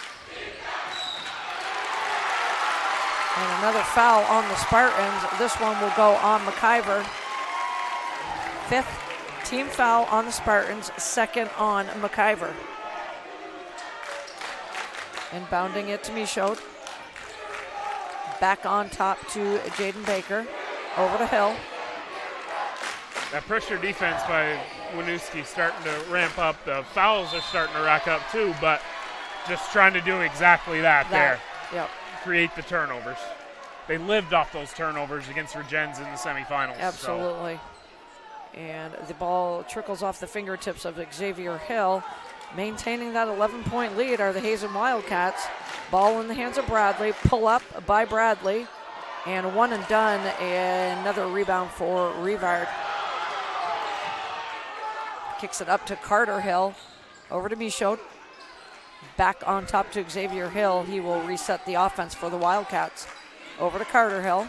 And another foul on the Spartans. This one will go on McIver. 5th team foul on the Spartans, 2nd on McIver. Inbounding it to Michaud. Back on top to Jaden Baker. Over to Hill. That pressure defense by Winooski starting to ramp up. The fouls are starting to rack up too, but just trying to do exactly that there. Yep. Create the turnovers. They lived off those turnovers against Regens in the semifinals. Absolutely. So. And the ball trickles off the fingertips of Xavier Hill. Maintaining that 11-point lead are the Hazen Wildcats. Ball in the hands of Bradley. Pull up by Bradley. And one and done. And another rebound for Rivard. Kicks it up to Carter Hill. Over to Michaud. Back on top to Xavier Hill. He will reset the offense for the Wildcats. Over to Carter Hill.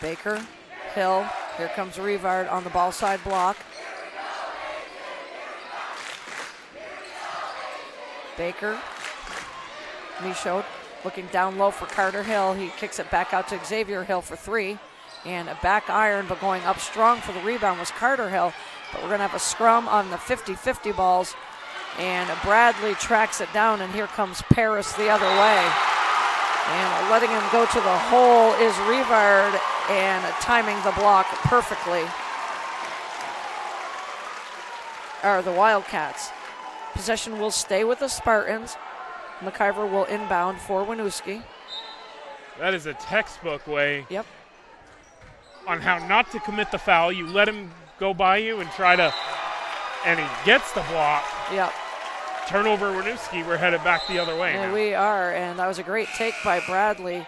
Baker, Hill. Here comes Rivard on the ball side block. Baker, Michaud looking down low for Carter Hill. He kicks it back out to Xavier Hill for 3. And a back iron, but going up strong for the rebound was Carter Hill. But we're going to have a scrum on the 50-50 balls. And Bradley tracks it down, and here comes Paris the other way. And letting him go to the hole is Rivard, and timing the block perfectly are the Wildcats. Possession will stay with the Spartans. McIver will inbound for Winooski. That is a textbook way Yep. on how not to commit the foul. You let him go by you and try to, and he gets the block. Yep. Turnover, Winooski. We're headed back the other way And now. we are, and that was a great take by Bradley.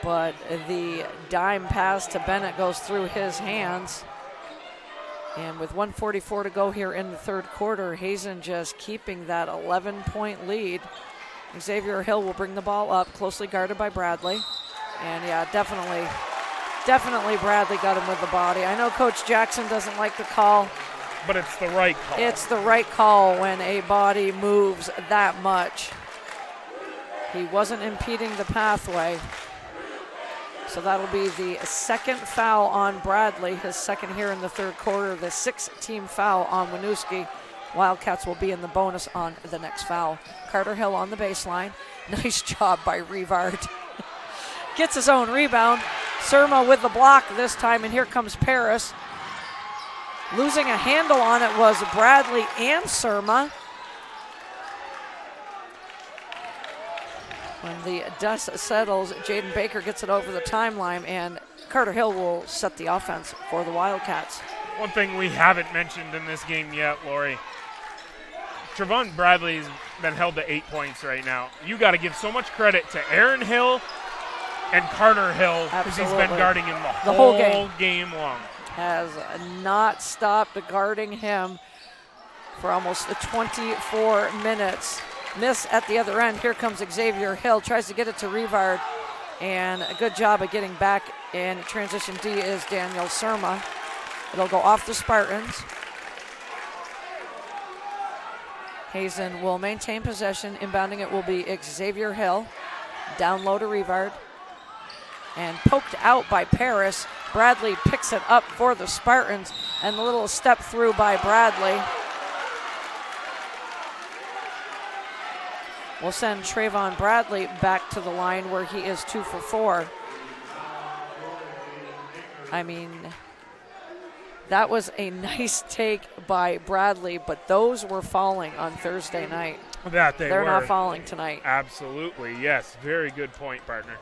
But the dime pass to Bennett goes through his hands. And with 1:44 to go here in the third quarter, Hazen just keeping that 11-point lead. Xavier Hill will bring the ball up, closely guarded by Bradley. And yeah, definitely Bradley got him with the body. I know Coach Jackson doesn't like the call. But it's the right call. It's the right call when a body moves that much. He wasn't impeding the pathway. So that'll be the second foul on Bradley, his second here in the third quarter, the sixth-team foul on Winooski. Wildcats will be in the bonus on the next foul. Carter Hill on the baseline. Nice job by Rivard. Gets his own rebound. Surma with the block this time, and here comes Paris. Losing a handle on it was Bradley and Surma. When the dust settles, Jaden Baker gets it over the timeline, and Carter Hill will set the offense for the Wildcats. One thing we haven't mentioned in this game yet, Lori. Trevon Bradley's been held to 8 points right now. You got to give so much credit to Aaron Hill and Carter Hill because he's been guarding him the whole game long. Has not stopped guarding him for almost 24 minutes. Miss at the other end. Here comes Xavier Hill. Tries to get it to Rivard. And a good job of getting back in transition D is Daniel Surma. It'll go off the Spartans. Hazen will maintain possession. Inbounding it will be Xavier Hill. Down low to Rivard. And poked out by Paris. Bradley picks it up for the Spartans, and a little step through by Bradley. We'll send Trayvon Bradley back to the line where he is 2 for 4. I mean, that was a nice take by Bradley, but those were falling on Thursday night. They're not falling tonight. Absolutely, yes. Very good point, partner.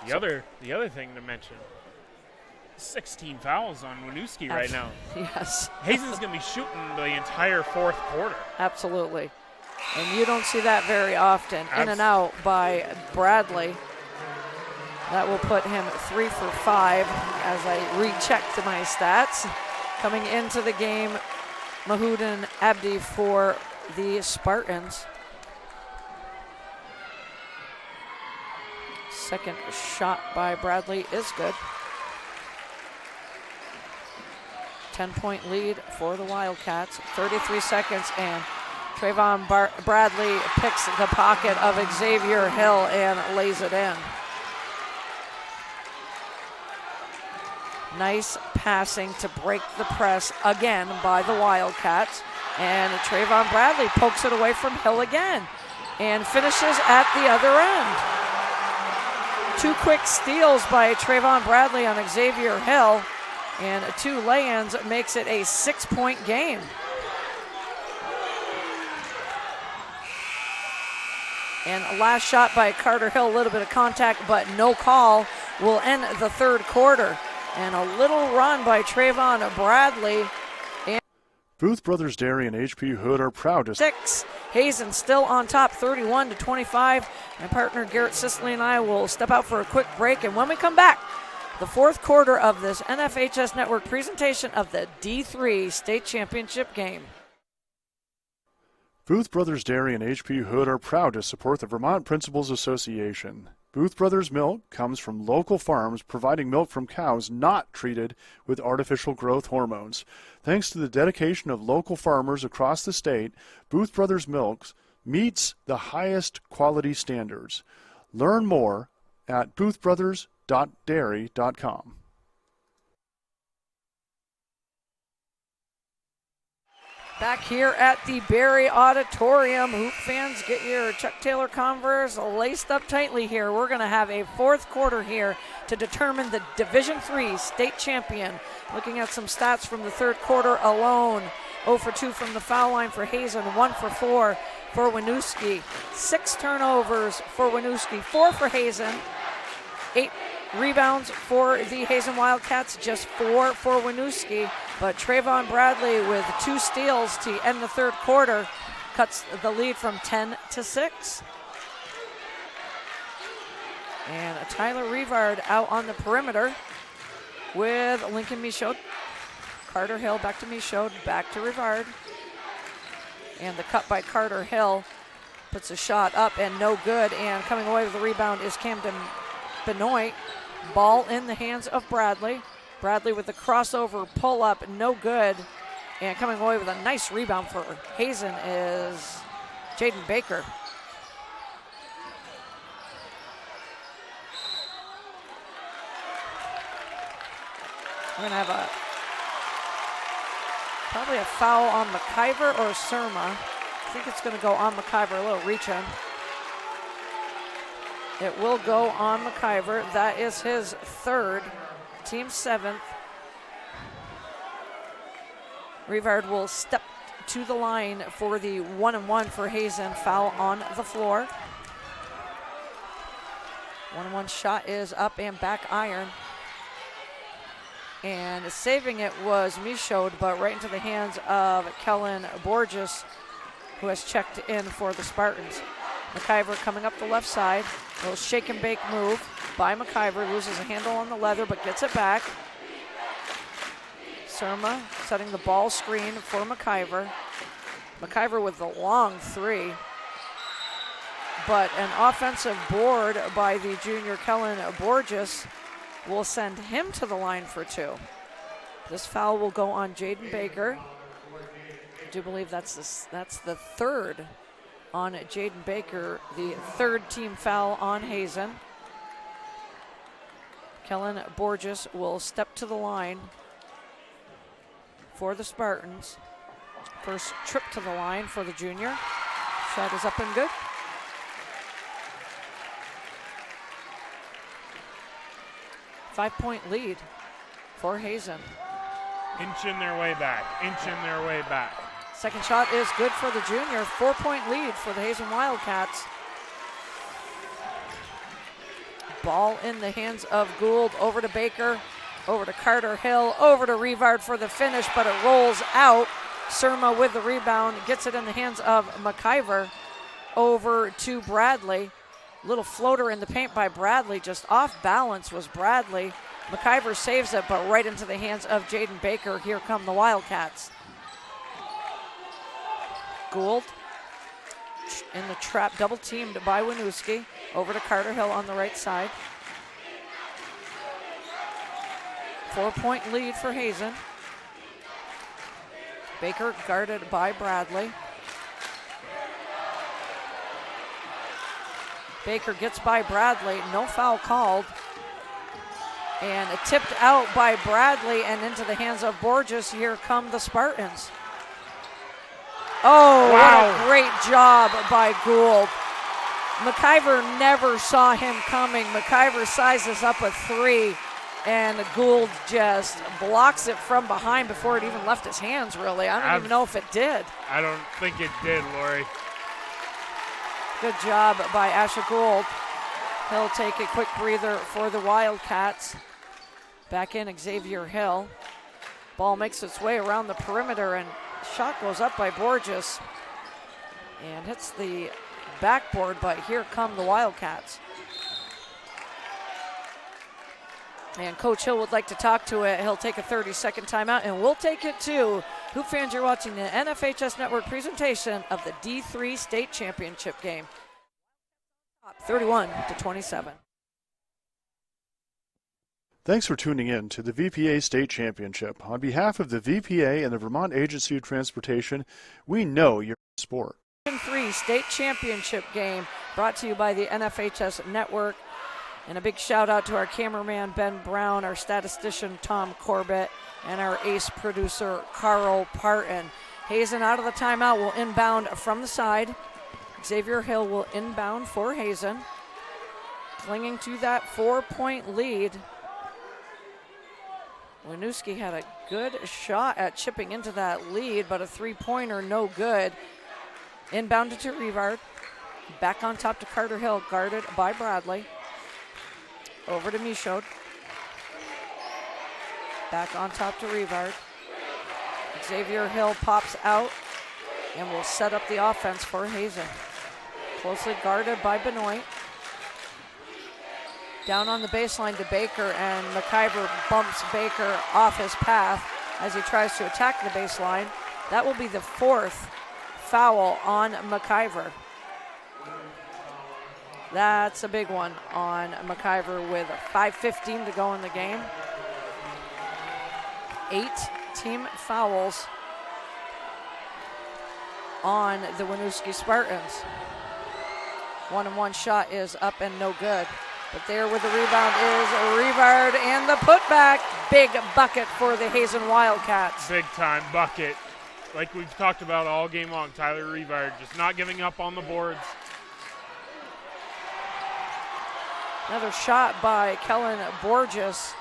The other thing to mention, 16 fouls on Winooski right now. Yes. Hazen's going to be shooting the entire fourth quarter. Absolutely. And you don't see that very often. In and out by Bradley. That will put him 3 for 5 as I rechecked my stats. Coming into the game, Mahoudan Abdi for the Spartans. Second shot by Bradley is good. 10-point lead for the Wildcats. 33 seconds, and Trayvon Bradley picks the pocket of Xavier Hill and lays it in. Nice passing to break the press again by the Wildcats. And Trayvon Bradley pokes it away from Hill again and finishes at the other end. 2 quick steals by Trayvon Bradley on Xavier Hill, and 2 lay-ins makes it a 6-point game. And last shot by Carter Hill, a little bit of contact, but no call, will end the third quarter. And a little run by Trayvon Bradley. Booth Brothers Dairy and HP Hood are proud to 6. Hazen still on top, 31-25. My partner Garrett Sisley and I will step out for a quick break. And when we come back, the fourth quarter of this NFHS Network presentation of the D3 State Championship game. Booth Brothers Dairy and HP Hood are proud to support the Vermont Principals Association. Booth Brothers milk comes from local farms providing milk from cows not treated with artificial growth hormones. Thanks to the dedication of local farmers across the state, Booth Brothers Milk meets the highest quality standards. Learn more at boothbrothers.dairy.com. Back here at the Barry Auditorium, Hoop fans, get your Chuck Taylor Converse laced up tightly here. We're going to have a fourth quarter here to determine the Division III state champion. Looking at some stats from the third quarter alone. 0 for 2 from the foul line for Hazen, 1 for 4 for Winooski. 6 turnovers for Winooski, 4 for Hazen. 8 rebounds for the Hazen Wildcats, just 4 for Winooski. But Trayvon Bradley with 2 steals to end the third quarter cuts the lead from 10 to 6. And Tyler Rivard out on the perimeter with Lincoln Michaud. Carter Hill back to Michaud, back to Rivard. And the cut by Carter Hill puts a shot up and no good. And coming away with the rebound is Camden Benoit. Ball in the hands of Bradley. Bradley with the crossover pull-up, no good. And coming away with a nice rebound for Hazen is Jaden Baker. We're going to have probably a foul on McIver or Surma. I think it's going to go on McIver, a little reach in. It will go on McIver. That is his third, team 7th. Rivard will step to the line for the 1-and-1 for Hazen. Foul on the floor. 1-and-1 shot is up and back iron. And saving it was Michaud, but right into the hands of Kellen Borges, who has checked in for the Spartans. McIver coming up the left side. A little shake and bake move by McIver. Loses a handle on the leather, but gets it back. Surma setting the ball screen for McIver. McIver with the long 3. But an offensive board by the junior Kellen Borges will send him to the line for 2. This foul will go on Jaden Baker. I do believe that's the third on Jaden Baker, the third team foul on Hazen. Kellen Borges will step to the line for the Spartans. First trip to the line for the junior. Shot is up and good. Five-point lead for Hazen. Inching their way back, inching their way back. Second shot is good for the junior. 4-point lead for the Hazen Wildcats. Ball in the hands of Gould. Over to Baker, over to Carter Hill, over to Rivard for the finish, but it rolls out. Surma with the rebound, gets it in the hands of McIver. Over to Bradley. Little floater in the paint by Bradley, just off balance was Bradley. McIver saves it, but right into the hands of Jaden Baker. Here come the Wildcats. Gould in the trap, double teamed by Winooski. Over to Carter Hill on the right side. 4-point lead for Hazen. Baker guarded by Bradley. Baker gets by Bradley, no foul called. And tipped out by Bradley and into the hands of Borges. Here come the Spartans. Oh, wow. What a great job by Gould. McIver never saw him coming. McIver sizes up a 3, and Gould just blocks it from behind before it even left his hands, really. I don't even know if it did. I don't think it did, Lori. Good job by Asher Gould. He'll take a quick breather for the Wildcats. Back in Xavier Hill. Ball makes its way around the perimeter, and shot goes up by Borges and hits the backboard, but here come the Wildcats. And Coach Hill would like to talk to it. He'll take a 30-second timeout, and we'll take it too. Hoop fans, you're watching the NFHS Network presentation of the D3 State Championship game. 31-27. Thanks for tuning in to the VPA State Championship. On behalf of the VPA and the Vermont Agency of Transportation, we know you're in sport. Division III State Championship game brought to you by the NFHS Network. And a big shout out to our cameraman, Ben Brown, our statistician, Tom Corbett, and our ace producer, Carl Parton. Hazen out of the timeout will inbound from the side. Xavier Hill will inbound for Hazen. Clinging to that 4-point lead. Winooski had a good shot at chipping into that lead, but a three-pointer no good. Inbounded to Rivard. Back on top to Carter Hill, guarded by Bradley. Over to Michaud. Back on top to Rivard. Xavier Hill pops out and will set up the offense for Hazen. Closely guarded by Benoit. Down on the baseline to Baker, and McIver bumps Baker off his path as he tries to attack the baseline. That will be the 4th foul on McIver. That's a big one on McIver with 5:15 to go in the game. 8 team fouls on the Winooski Spartans. 1-and-1 shot is up and no good. But there with the rebound is Rivard, and the putback. Big bucket for the Hazen Wildcats. Big time bucket. Like we've talked about all game long, Tyler Rivard just not giving up on the boards. Another shot by Kellen Borges.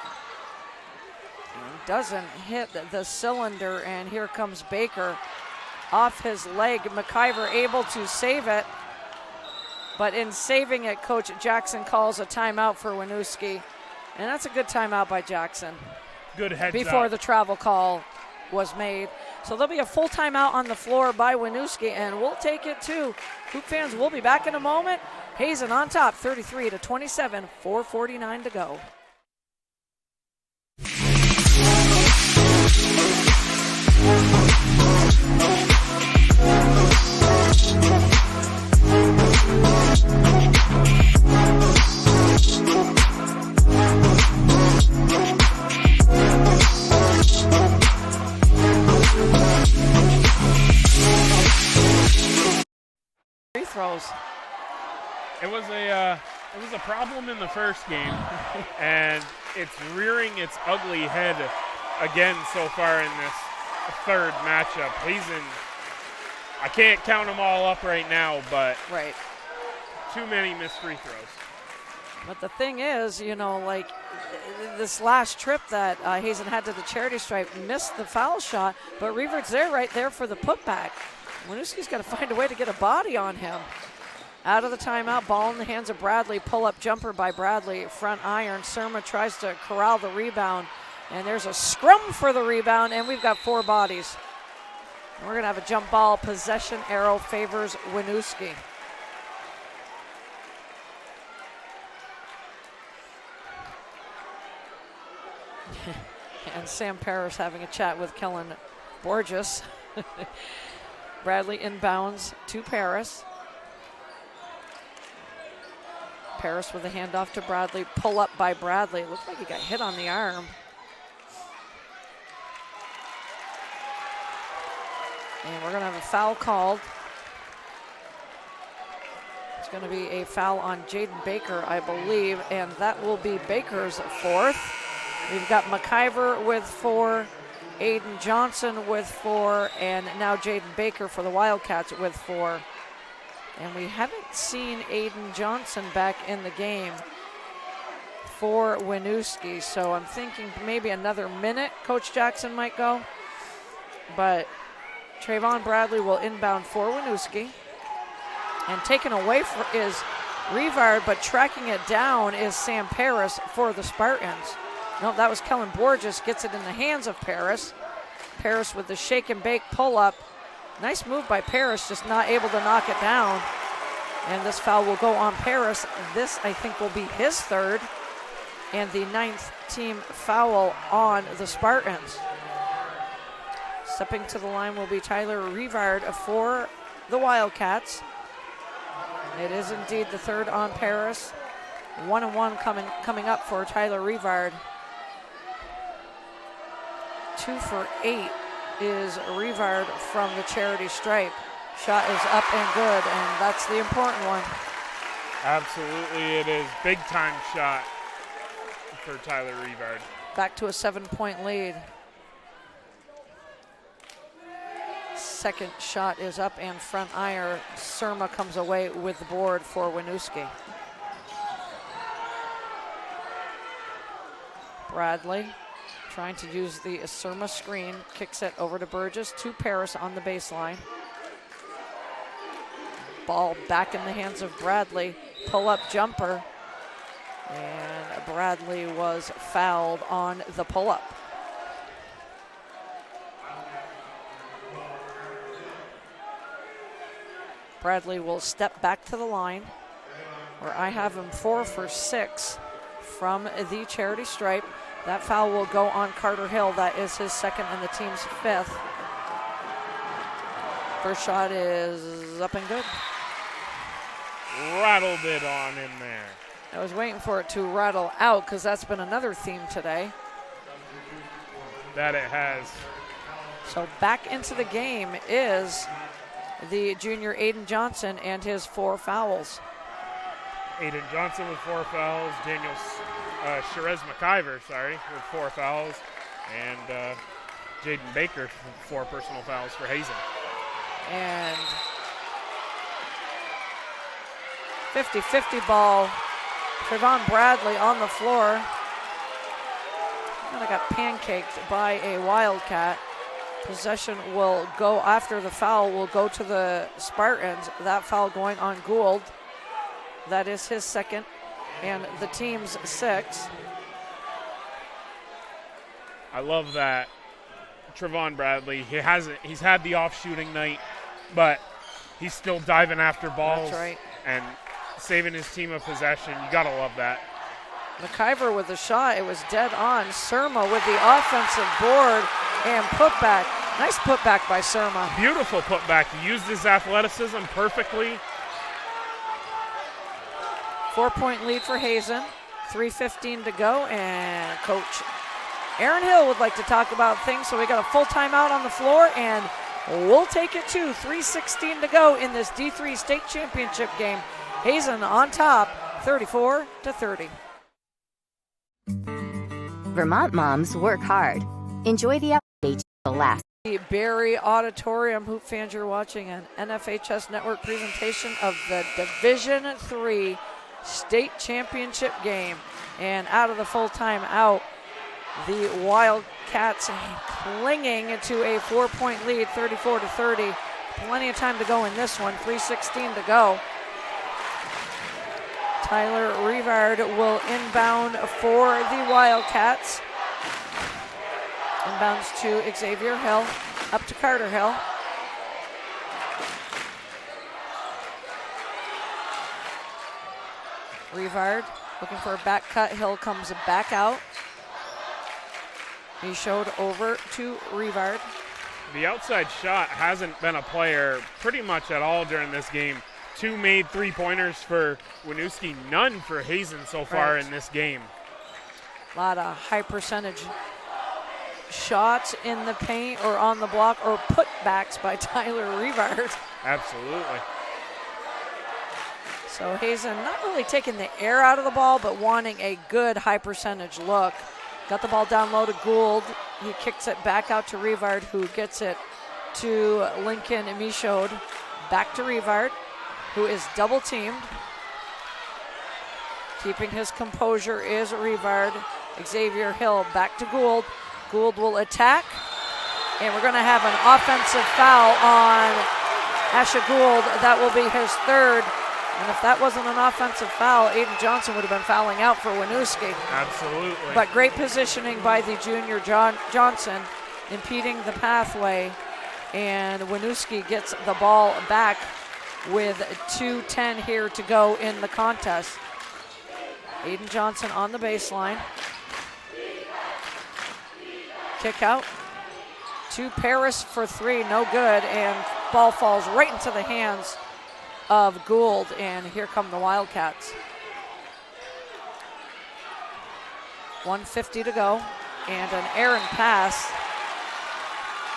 Doesn't hit the cylinder, and here comes Baker off his leg. McIver able to save it. But in saving it, Coach Jackson calls a timeout for Winooski. And that's a good timeout by Jackson. Good heads before up. The travel call was made. So there'll be a full timeout on the floor by Winooski, and we'll take it too. Hoop fans, we'll be back in a moment. Hazen on top, 33-27, 4:49 to go. Free throws. It was a problem in the first game, and it's rearing its ugly head again so far in this third matchup. Hazen, I can't count them all up right now, but right. Too many missed free throws. But the thing is, you know, like this last trip that Hazen had to the charity stripe, missed the foul shot, but Rivard's right there for the putback. Winooski's got to find a way to get a body on him. Out of the timeout, ball in the hands of Bradley. Pull-up jumper by Bradley, front iron. Surma tries to corral the rebound, and there's a scrum for the rebound, and we've got 4 bodies. We're going to have a jump ball. Possession arrow favors Winooski. And Sam Parrish having a chat with Kellen Borges. Bradley inbounds to Paris. Paris with a handoff to Bradley. Pull up by Bradley. It looked like he got hit on the arm. And we're going to have a foul called. It's going to be a foul on Jaden Baker, I believe, and that will be Baker's 4th. We've got McIver with 4, Aiden Johnson with 4, and now Jaden Baker for the Wildcats with 4. And we haven't seen Aiden Johnson back in the game for Winooski, so I'm thinking maybe another minute Coach Jackson might go. But Trayvon Bradley will inbound for Winooski. And taken away is Rivard, but tracking it down is Sam Paris for the Spartans. No, that was Kellen Borges, gets it in the hands of Paris. Paris with the shake and bake pull-up. Nice move by Paris, just not able to knock it down. And this foul will go on Paris. This, I think, will be his 3rd. And the 9th team foul on the Spartans. Stepping to the line will be Tyler Rivard for the Wildcats. It is indeed the 3rd on Paris. 1-and-1 coming up for Tyler Rivard. 2 for 8 is Rivard from the charity stripe. Shot is up and good, and that's the important one. Absolutely, it is. Big time shot for Tyler Rivard. Back to a 7-point lead. Second shot is up and front iron. Surma comes away with the board for Winooski. Bradley trying to use the Surma screen, kicks it over to Burgess, to Paris on the baseline. Ball back in the hands of Bradley, pull-up jumper, and Bradley was fouled on the pull-up. Bradley will step back to the line, where I have him 4 for 6 from the charity stripe. That foul will go on Carter Hill. That is his second and the team's 5th. First shot is up and good. Rattled it on in there. I was waiting for it to rattle out because that's been another theme today. That it has. So back into the game is the junior Aiden Johnson and his 4 fouls. Aiden Johnson with 4 fouls. Daniel Sherez McIver, with 4 fouls. And Jaden Baker with 4 personal fouls for Hazen. And 50-50 ball. Trevon Bradley on the floor. Kind of got pancaked by a Wildcat. Possession will go after the foul, will go to the Spartans. That foul going on Gould. That is his second and the team's 6th. I love that. Trevon Bradley, he's had the off shooting night, but he's still diving after balls. That's right. And saving his team a possession. You gotta love that. McIver with the shot, it was dead on. Surma with the offensive board and putback. Nice putback by Surma. Beautiful putback. He used his athleticism perfectly. 4-point lead for Hazen. 3:15 to go, and Coach Aaron Hill would like to talk about things, so we got a full timeout on the floor, and we'll take it to 3:16 to go in this D3 state championship game. Hazen on top, 34-30. Vermont moms work hard. Enjoy the update to last. The Barry Auditorium, Hoop fans, you're watching an NFHS Network presentation of the Division III state championship game. And out of the full timeout, the Wildcats clinging to a 4-point lead, 34-30. Plenty of time to go in this one, 3:16 to go. Tyler Rivard will inbound for the Wildcats. Inbounds to Xavier Hill, up to Carter Hill. Rivard looking for a back cut. Hill comes back out. He showed over to Rivard. The outside shot hasn't been a player pretty much at all during this game. 2 made 3-pointers for Winooski, none for Hazen so far in this game. A lot of high percentage shots in the paint or on the block or putbacks by Tyler Rivard. Absolutely. So Hazen not really taking the air out of the ball, but wanting a good high percentage look. Got the ball down low to Gould. He kicks it back out to Rivard, who gets it to Lincoln Michaud. Back to Rivard, who is double teamed. Keeping his composure is Rivard. Xavier Hill back to Gould. Gould will attack, and we're going to have an offensive foul on Asha Gould. That will be his 3rd. And if that wasn't an offensive foul, Aiden Johnson would have been fouling out for Winooski. Absolutely. But great positioning by the junior Johnson, impeding the pathway. And Winooski gets the ball back with 2:10 here to go in the contest. Aiden Johnson on the baseline. Kick out to Paris for 3, no good, and ball falls right into the hands of Gould, and here come the Wildcats. 1:50 to go, and an errant pass,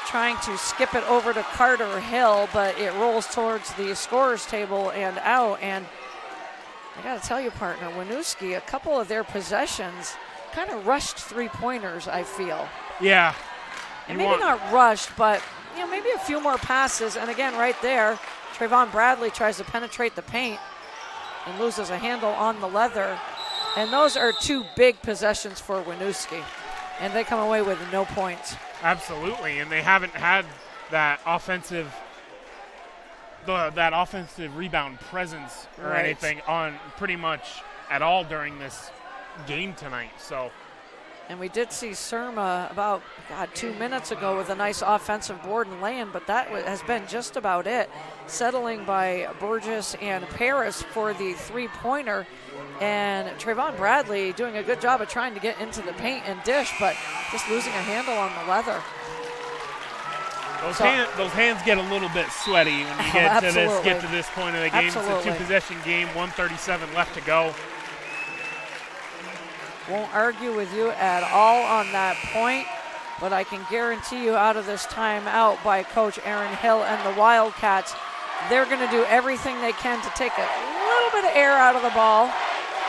trying to skip it over to Carter Hill, but it rolls towards the scorer's table and out, and I got to tell you, partner, Winooski, a couple of their possessions kind of rushed three-pointers, I feel. Yeah. And maybe not rushed, but maybe a few more passes. And again, right there, Trayvon Bradley tries to penetrate the paint and loses a handle on the leather. And those are two big possessions for Winooski. And they come away with no points. Absolutely, and they haven't had that offensive rebound presence or anything on pretty much at all during this game tonight. So, and we did see Surma about 2 minutes ago with a nice offensive board and lay-in, but that has been just about it. Settling by Burgess and Paris for the three-pointer, and Trayvon Bradley doing a good job of trying to get into the paint and dish, but just losing a handle on the leather. Those hands get a little bit sweaty when you get to this point of the game. Absolutely. It's a two-possession game, 1:37 left to go. Won't argue with you at all on that point, but I can guarantee you out of this timeout by Coach Aaron Hill and the Wildcats, they're going to do everything they can to take a little bit of air out of the ball.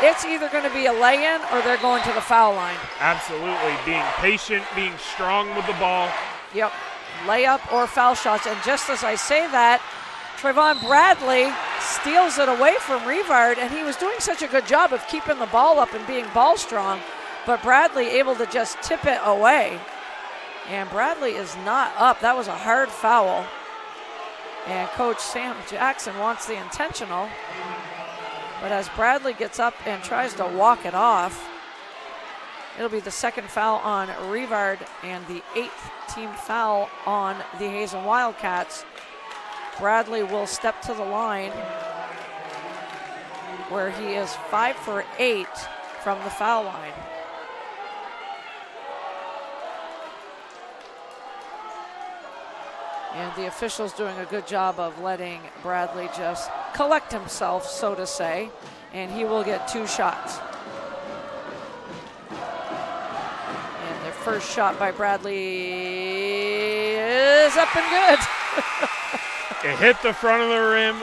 It's either going to be a lay-in or they're going to the foul line. Absolutely. Being patient, being strong with the ball. Yep. Layup or foul shots. And just as I say that, Trayvon Bradley steals it away from Rivard, and he was doing such a good job of keeping the ball up and being ball strong, but Bradley able to just tip it away. And Bradley is not up. That was a hard foul. And Coach Sam Jackson wants the intentional. But as Bradley gets up and tries to walk it off, it'll be the second foul on Rivard and the 8th team foul on the Hazen Wildcats. Bradley will step to the line where he is 5 for 8 from the foul line. And the officials doing a good job of letting Bradley just collect himself, so to say, and he will get 2 shots. And the first shot by Bradley is up and good. It hit the front of the rim,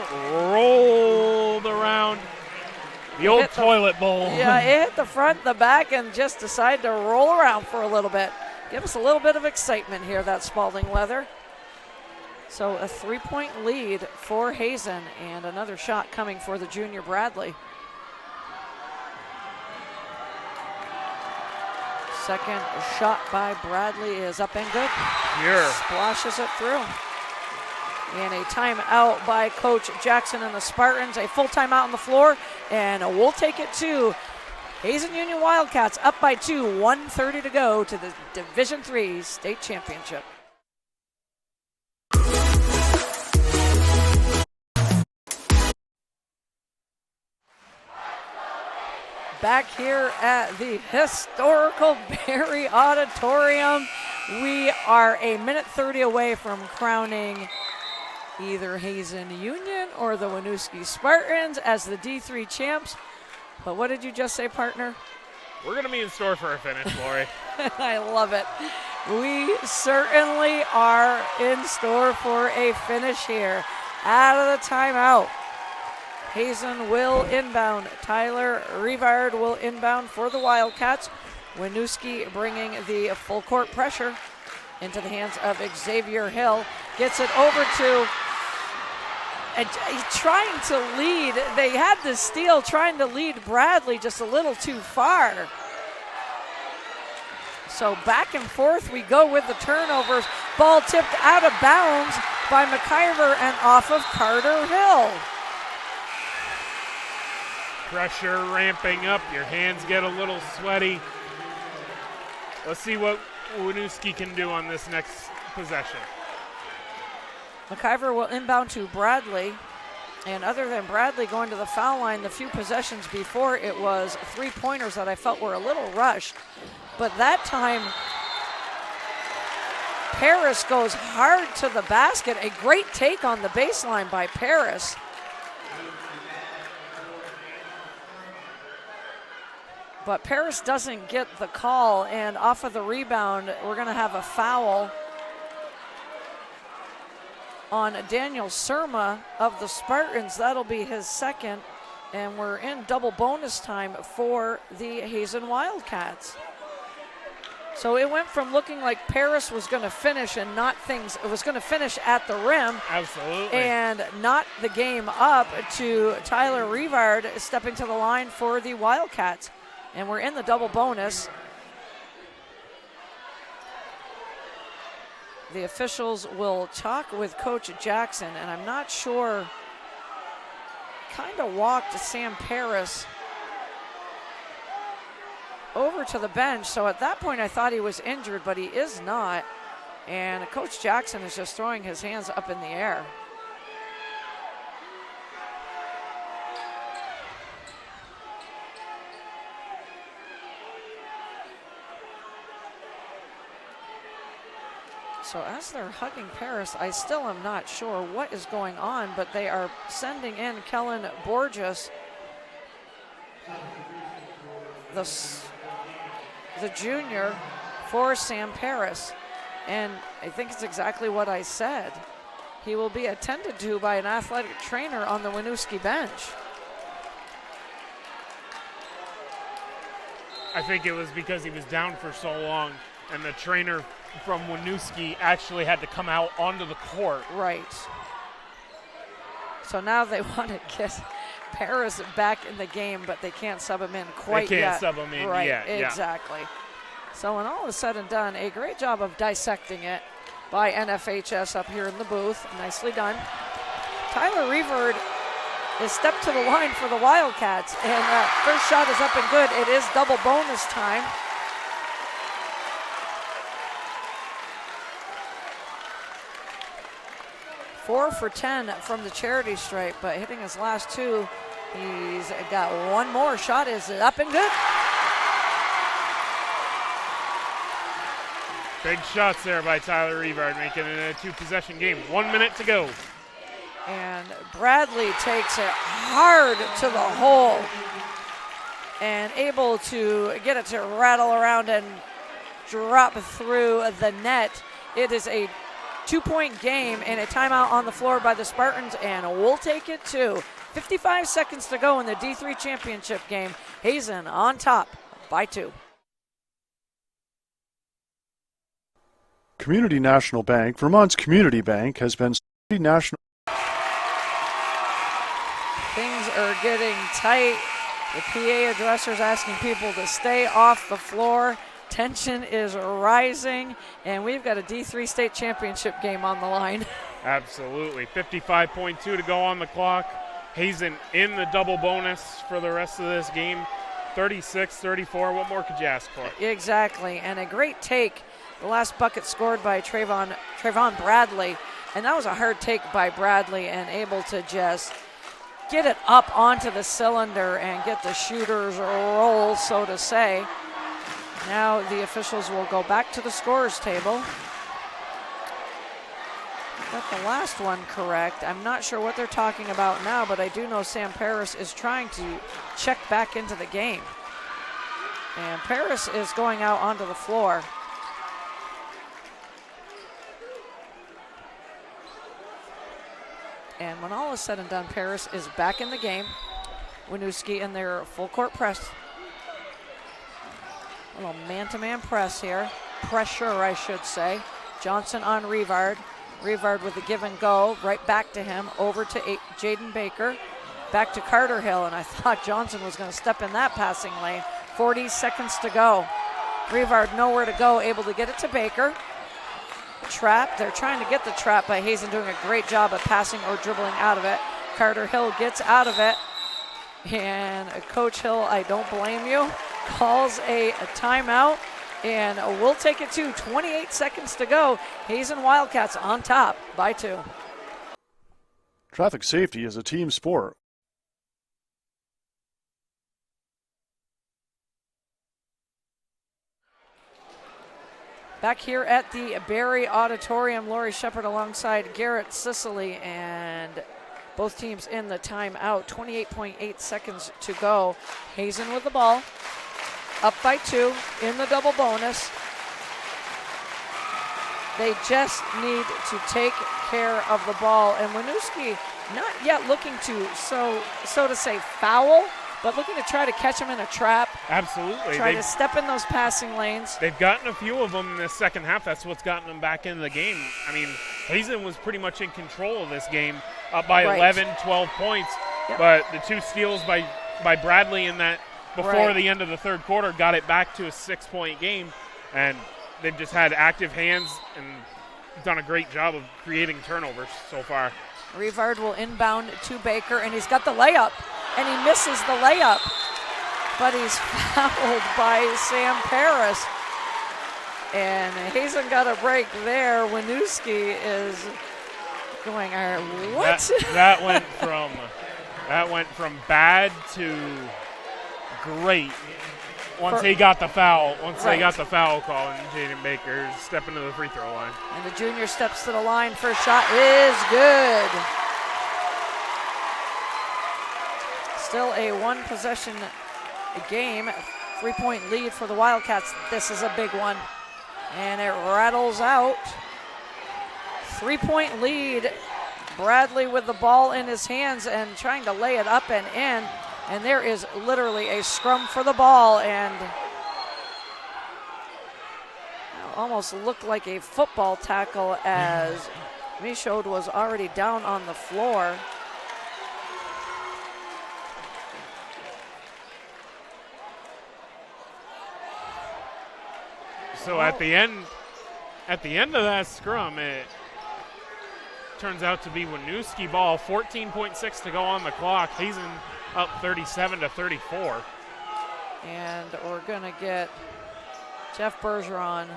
rolled around the old toilet bowl. Yeah, it hit the front, the back, and just decided to roll around for a little bit. Give us a little bit of excitement here, that Spalding leather. So a 3-point lead for Hazen, and another shot coming for the junior Bradley. Second shot by Bradley is up and good. Here. Splashes it through. And a timeout by Coach Jackson and the Spartans. A full timeout on the floor, and we'll take it to Hazen Union Wildcats up by 2, 1:30 to go to the Division III state championship. Back here at the historical Berry Auditorium, we are a minute 30 away from crowning either Hazen Union or the Winooski Spartans as the D3 champs. But what did you just say, partner? We're going to be in store for a finish, Lori. I love it. We certainly are in store for a finish here. Out of the timeout, Hazen will inbound. Tyler Rivard will inbound for the Wildcats. Winooski bringing the full court pressure into the hands of Xavier Hill. Gets it over to, trying to lead. They had the steal, trying to lead Bradley just a little too far. So back and forth we go with the turnovers. Ball tipped out of bounds by McIver and off of Carter Hill. Pressure ramping up. Your hands get a little sweaty. Let's see what Winooski can do on this next possession. McIver will inbound to Bradley. And other than Bradley going to the foul line, the few possessions before, it was 3-pointers that I felt were a little rushed. But that time, Paris goes hard to the basket. A great take on the baseline by Paris. But Paris doesn't get the call, and off of the rebound, we're going to have a foul on Daniel Surma of the Spartans. That'll be his second. And we're in double bonus time for the Hazen Wildcats. So it went from looking like Paris was going to finish and not things, it was going to finish at the rim. Absolutely. And not the game up, to Tyler Rivard stepping to the line for the Wildcats. And we're in the double bonus. The officials will talk with Coach Jackson, and I'm not sure, kind of walked Sam Paris over to the bench. So at that point I thought he was injured, but he is not. And Coach Jackson is just throwing his hands up in the air. So as they're hugging Paris, I still am not sure what is going on, but they are sending in Kellen Borges, the junior, for Sam Paris. And I think it's exactly what I said. He will be attended to by an athletic trainer on the Winooski bench. I think it was because he was down for so long, and the trainer from Winooski actually had to come out onto the court. Right. So now they want to get Paris back in the game, but they can't sub him in quite yet. They can't sub him in right, yet. Exactly. So when all is said and done, a great job of dissecting it by NFHS up here in the booth. Nicely done. Tyler Rivard is stepped to the line for the Wildcats, and first shot is up and good. It is double bonus time. Four for 10 from the charity stripe, but hitting his last two, he's got one more. Shot is up and good. Big shots there by Tyler Rivard, making it a two-possession game. 1 minute to go. And Bradley takes it hard to the hole and able to get it to rattle around and drop through the net. It is a 2-point game and a timeout on the floor by the Spartans, and we'll take it too. 55 seconds to go in the D3 championship game. Hazen on top by 2. Community National Bank, Vermont's community bank, has been national. Things are getting tight. The PA addresser's asking people to stay off the floor. Tension is rising, and we've got a D3 state championship game on the line. Absolutely. 55.2 to go on the clock. Hazen in the double bonus for the rest of this game. 36-34. What more could you ask for? Exactly, and a great take. The last bucket scored by Trayvon Bradley, and that was a hard take by Bradley, and able to just get it up onto the cylinder and get the shooter's roll, so to say. Now the officials will go back to the scorer's table. Got the last one correct. I'm not sure what they're talking about now, but I do know Sam Paris is trying to check back into the game. And Paris is going out onto the floor. And when all is said and done, Paris is back in the game. Winooski in their full court press. A little man-to-man press here. Pressure, I should say. Johnson on Rivard. Rivard with a give and go. Right back to him. Over to Jaden Baker. Back to Carter Hill. And I thought Johnson was going to step in that passing lane. 40 seconds to go. Rivard nowhere to go. Able to get it to Baker. Trap. They're trying to get the trap by Hazen, doing a great job of passing or dribbling out of it. Carter Hill gets out of it. And Coach Hill, I don't blame you, calls a timeout, and we'll take it to 28 seconds to go. Hazen Wildcats on top by 2. Traffic safety is a team sport. Back here at the Barry Auditorium, Lori Shepard alongside Garrett Sicily, and both teams in the timeout. 28.8 seconds to go. Hazen with the ball. Up by 2 in the double bonus. They just need to take care of the ball. And Winooski not yet looking to, so to say, foul, but looking to try to catch him in a trap. Absolutely. Try to step in those passing lanes. They've gotten a few of them in the second half. That's what's gotten them back into the game. I mean, Hazen was pretty much in control of this game, up by 11, 12 points. Yep. But the 2 steals by Bradley in that before the end of the third quarter got it back to a 6-point game. And they've just had active hands and done a great job of creating turnovers so far. Rivard will inbound to Baker, and he's got the layup, and he misses the layup. But he's fouled by Sam Paris. And Hazen got a break there. Winooski is going, what? That went from bad to great once they got the foul. They got the foul call, and Jaden Baker stepping to the free throw line. And the junior steps to the line. First shot is good. Still a one-possession game. 3-point lead for the Wildcats. This is a big one. And it rattles out. 3-point lead. Bradley with the ball in his hands and trying to lay it up and in. And there is literally a scrum for the ball, and almost looked like a football tackle as Michaud was already down on the floor. So at the end of that scrum, it turns out to be Winooski ball. 14.6 to go on the clock. Hazen up 37-34. And we're gonna get Jeff Bergeron,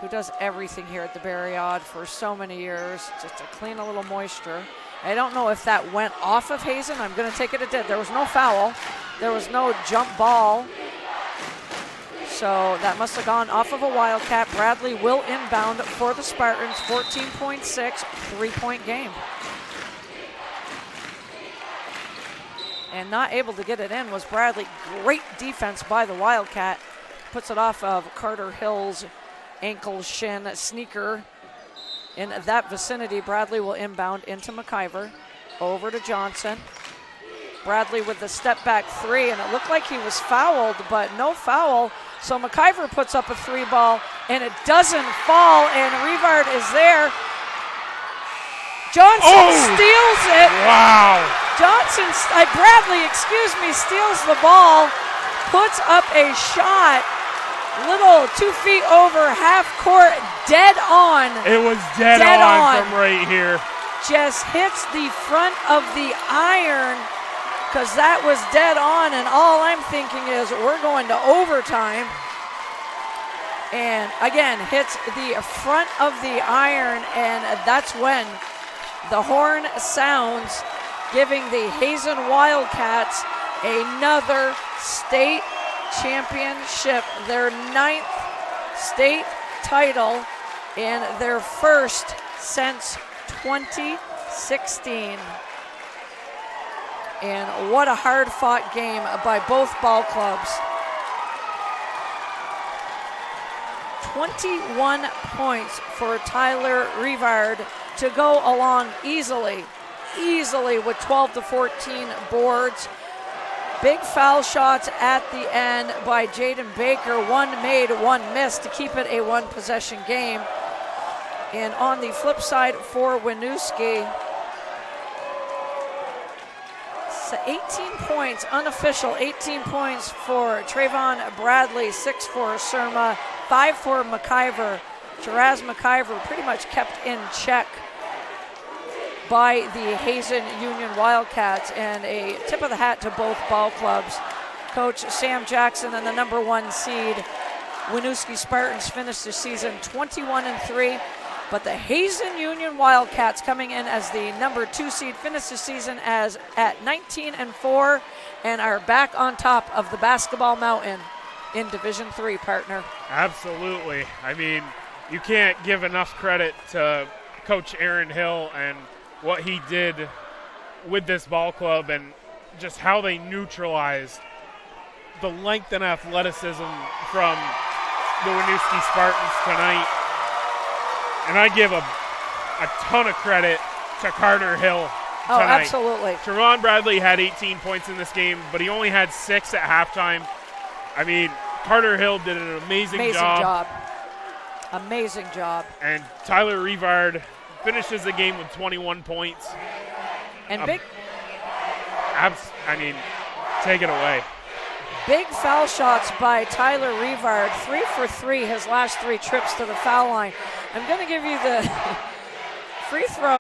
who does everything here at the Barriade for so many years, just to clean a little moisture. I don't know if that went off of Hazen. I'm gonna take it did. There was no foul. There was no jump ball. So that must have gone off of a Wildcat. Bradley will inbound for the Spartans. 14.6, 3-point game. And not able to get it in was Bradley. Great defense by the Wildcat. Puts it off of Carter Hill's ankle shin sneaker. In that vicinity, Bradley will inbound into McIver. Over to Johnson. Bradley with the step back 3, and it looked like he was fouled, but no foul. So McIver puts up a 3-ball, and it doesn't fall, and Rivard is there. Johnson steals it. Wow. Bradley steals the ball, puts up a shot, little 2 feet over half court, dead on. It was dead on from right here. Just hits the front of the iron, because that was dead on, and all I'm thinking is we're going to overtime. And again, hits the front of the iron, and that's when the horn sounds, giving the Hazen Wildcats another state championship, their 9th state title, and their first since 2016. And what a hard-fought game by both ball clubs. 21 points for Tyler Rivard to go along easily with 12 to 14 boards. Big foul shots at the end by Jaden Baker. One made, one missed to keep it a one-possession game. And on the flip side for Winooski, 18 points, unofficial 18 points for Trayvon Bradley, 6 for Surma, 5 for McIver. Jaraz McIver pretty much kept in check by the Hazen Union Wildcats, and a tip of the hat to both ball clubs. Coach Sam Jackson and the number 1 seed Winooski Spartans finished the season 21-3. But the Hazen Union Wildcats, coming in as the number 2 seed, finished the season at 19-4 and are back on top of the basketball mountain in Division III, partner. Absolutely. I mean, you can't give enough credit to Coach Aaron Hill and what he did with this ball club, and just how they neutralized the length and athleticism from the Winooski Spartans tonight. And I give a ton of credit to Carter Hill Oh, tonight. absolutely. Trevon Bradley had 18 points in this game, but he only had 6 at halftime. I mean, Carter Hill did an amazing job. Amazing job. And Tyler Rivard finishes the game with 21 points. And take it away. big foul shots by Tyler Rivard, 3 for 3 his last 3 trips to the foul line. I'm going to give you the free throw.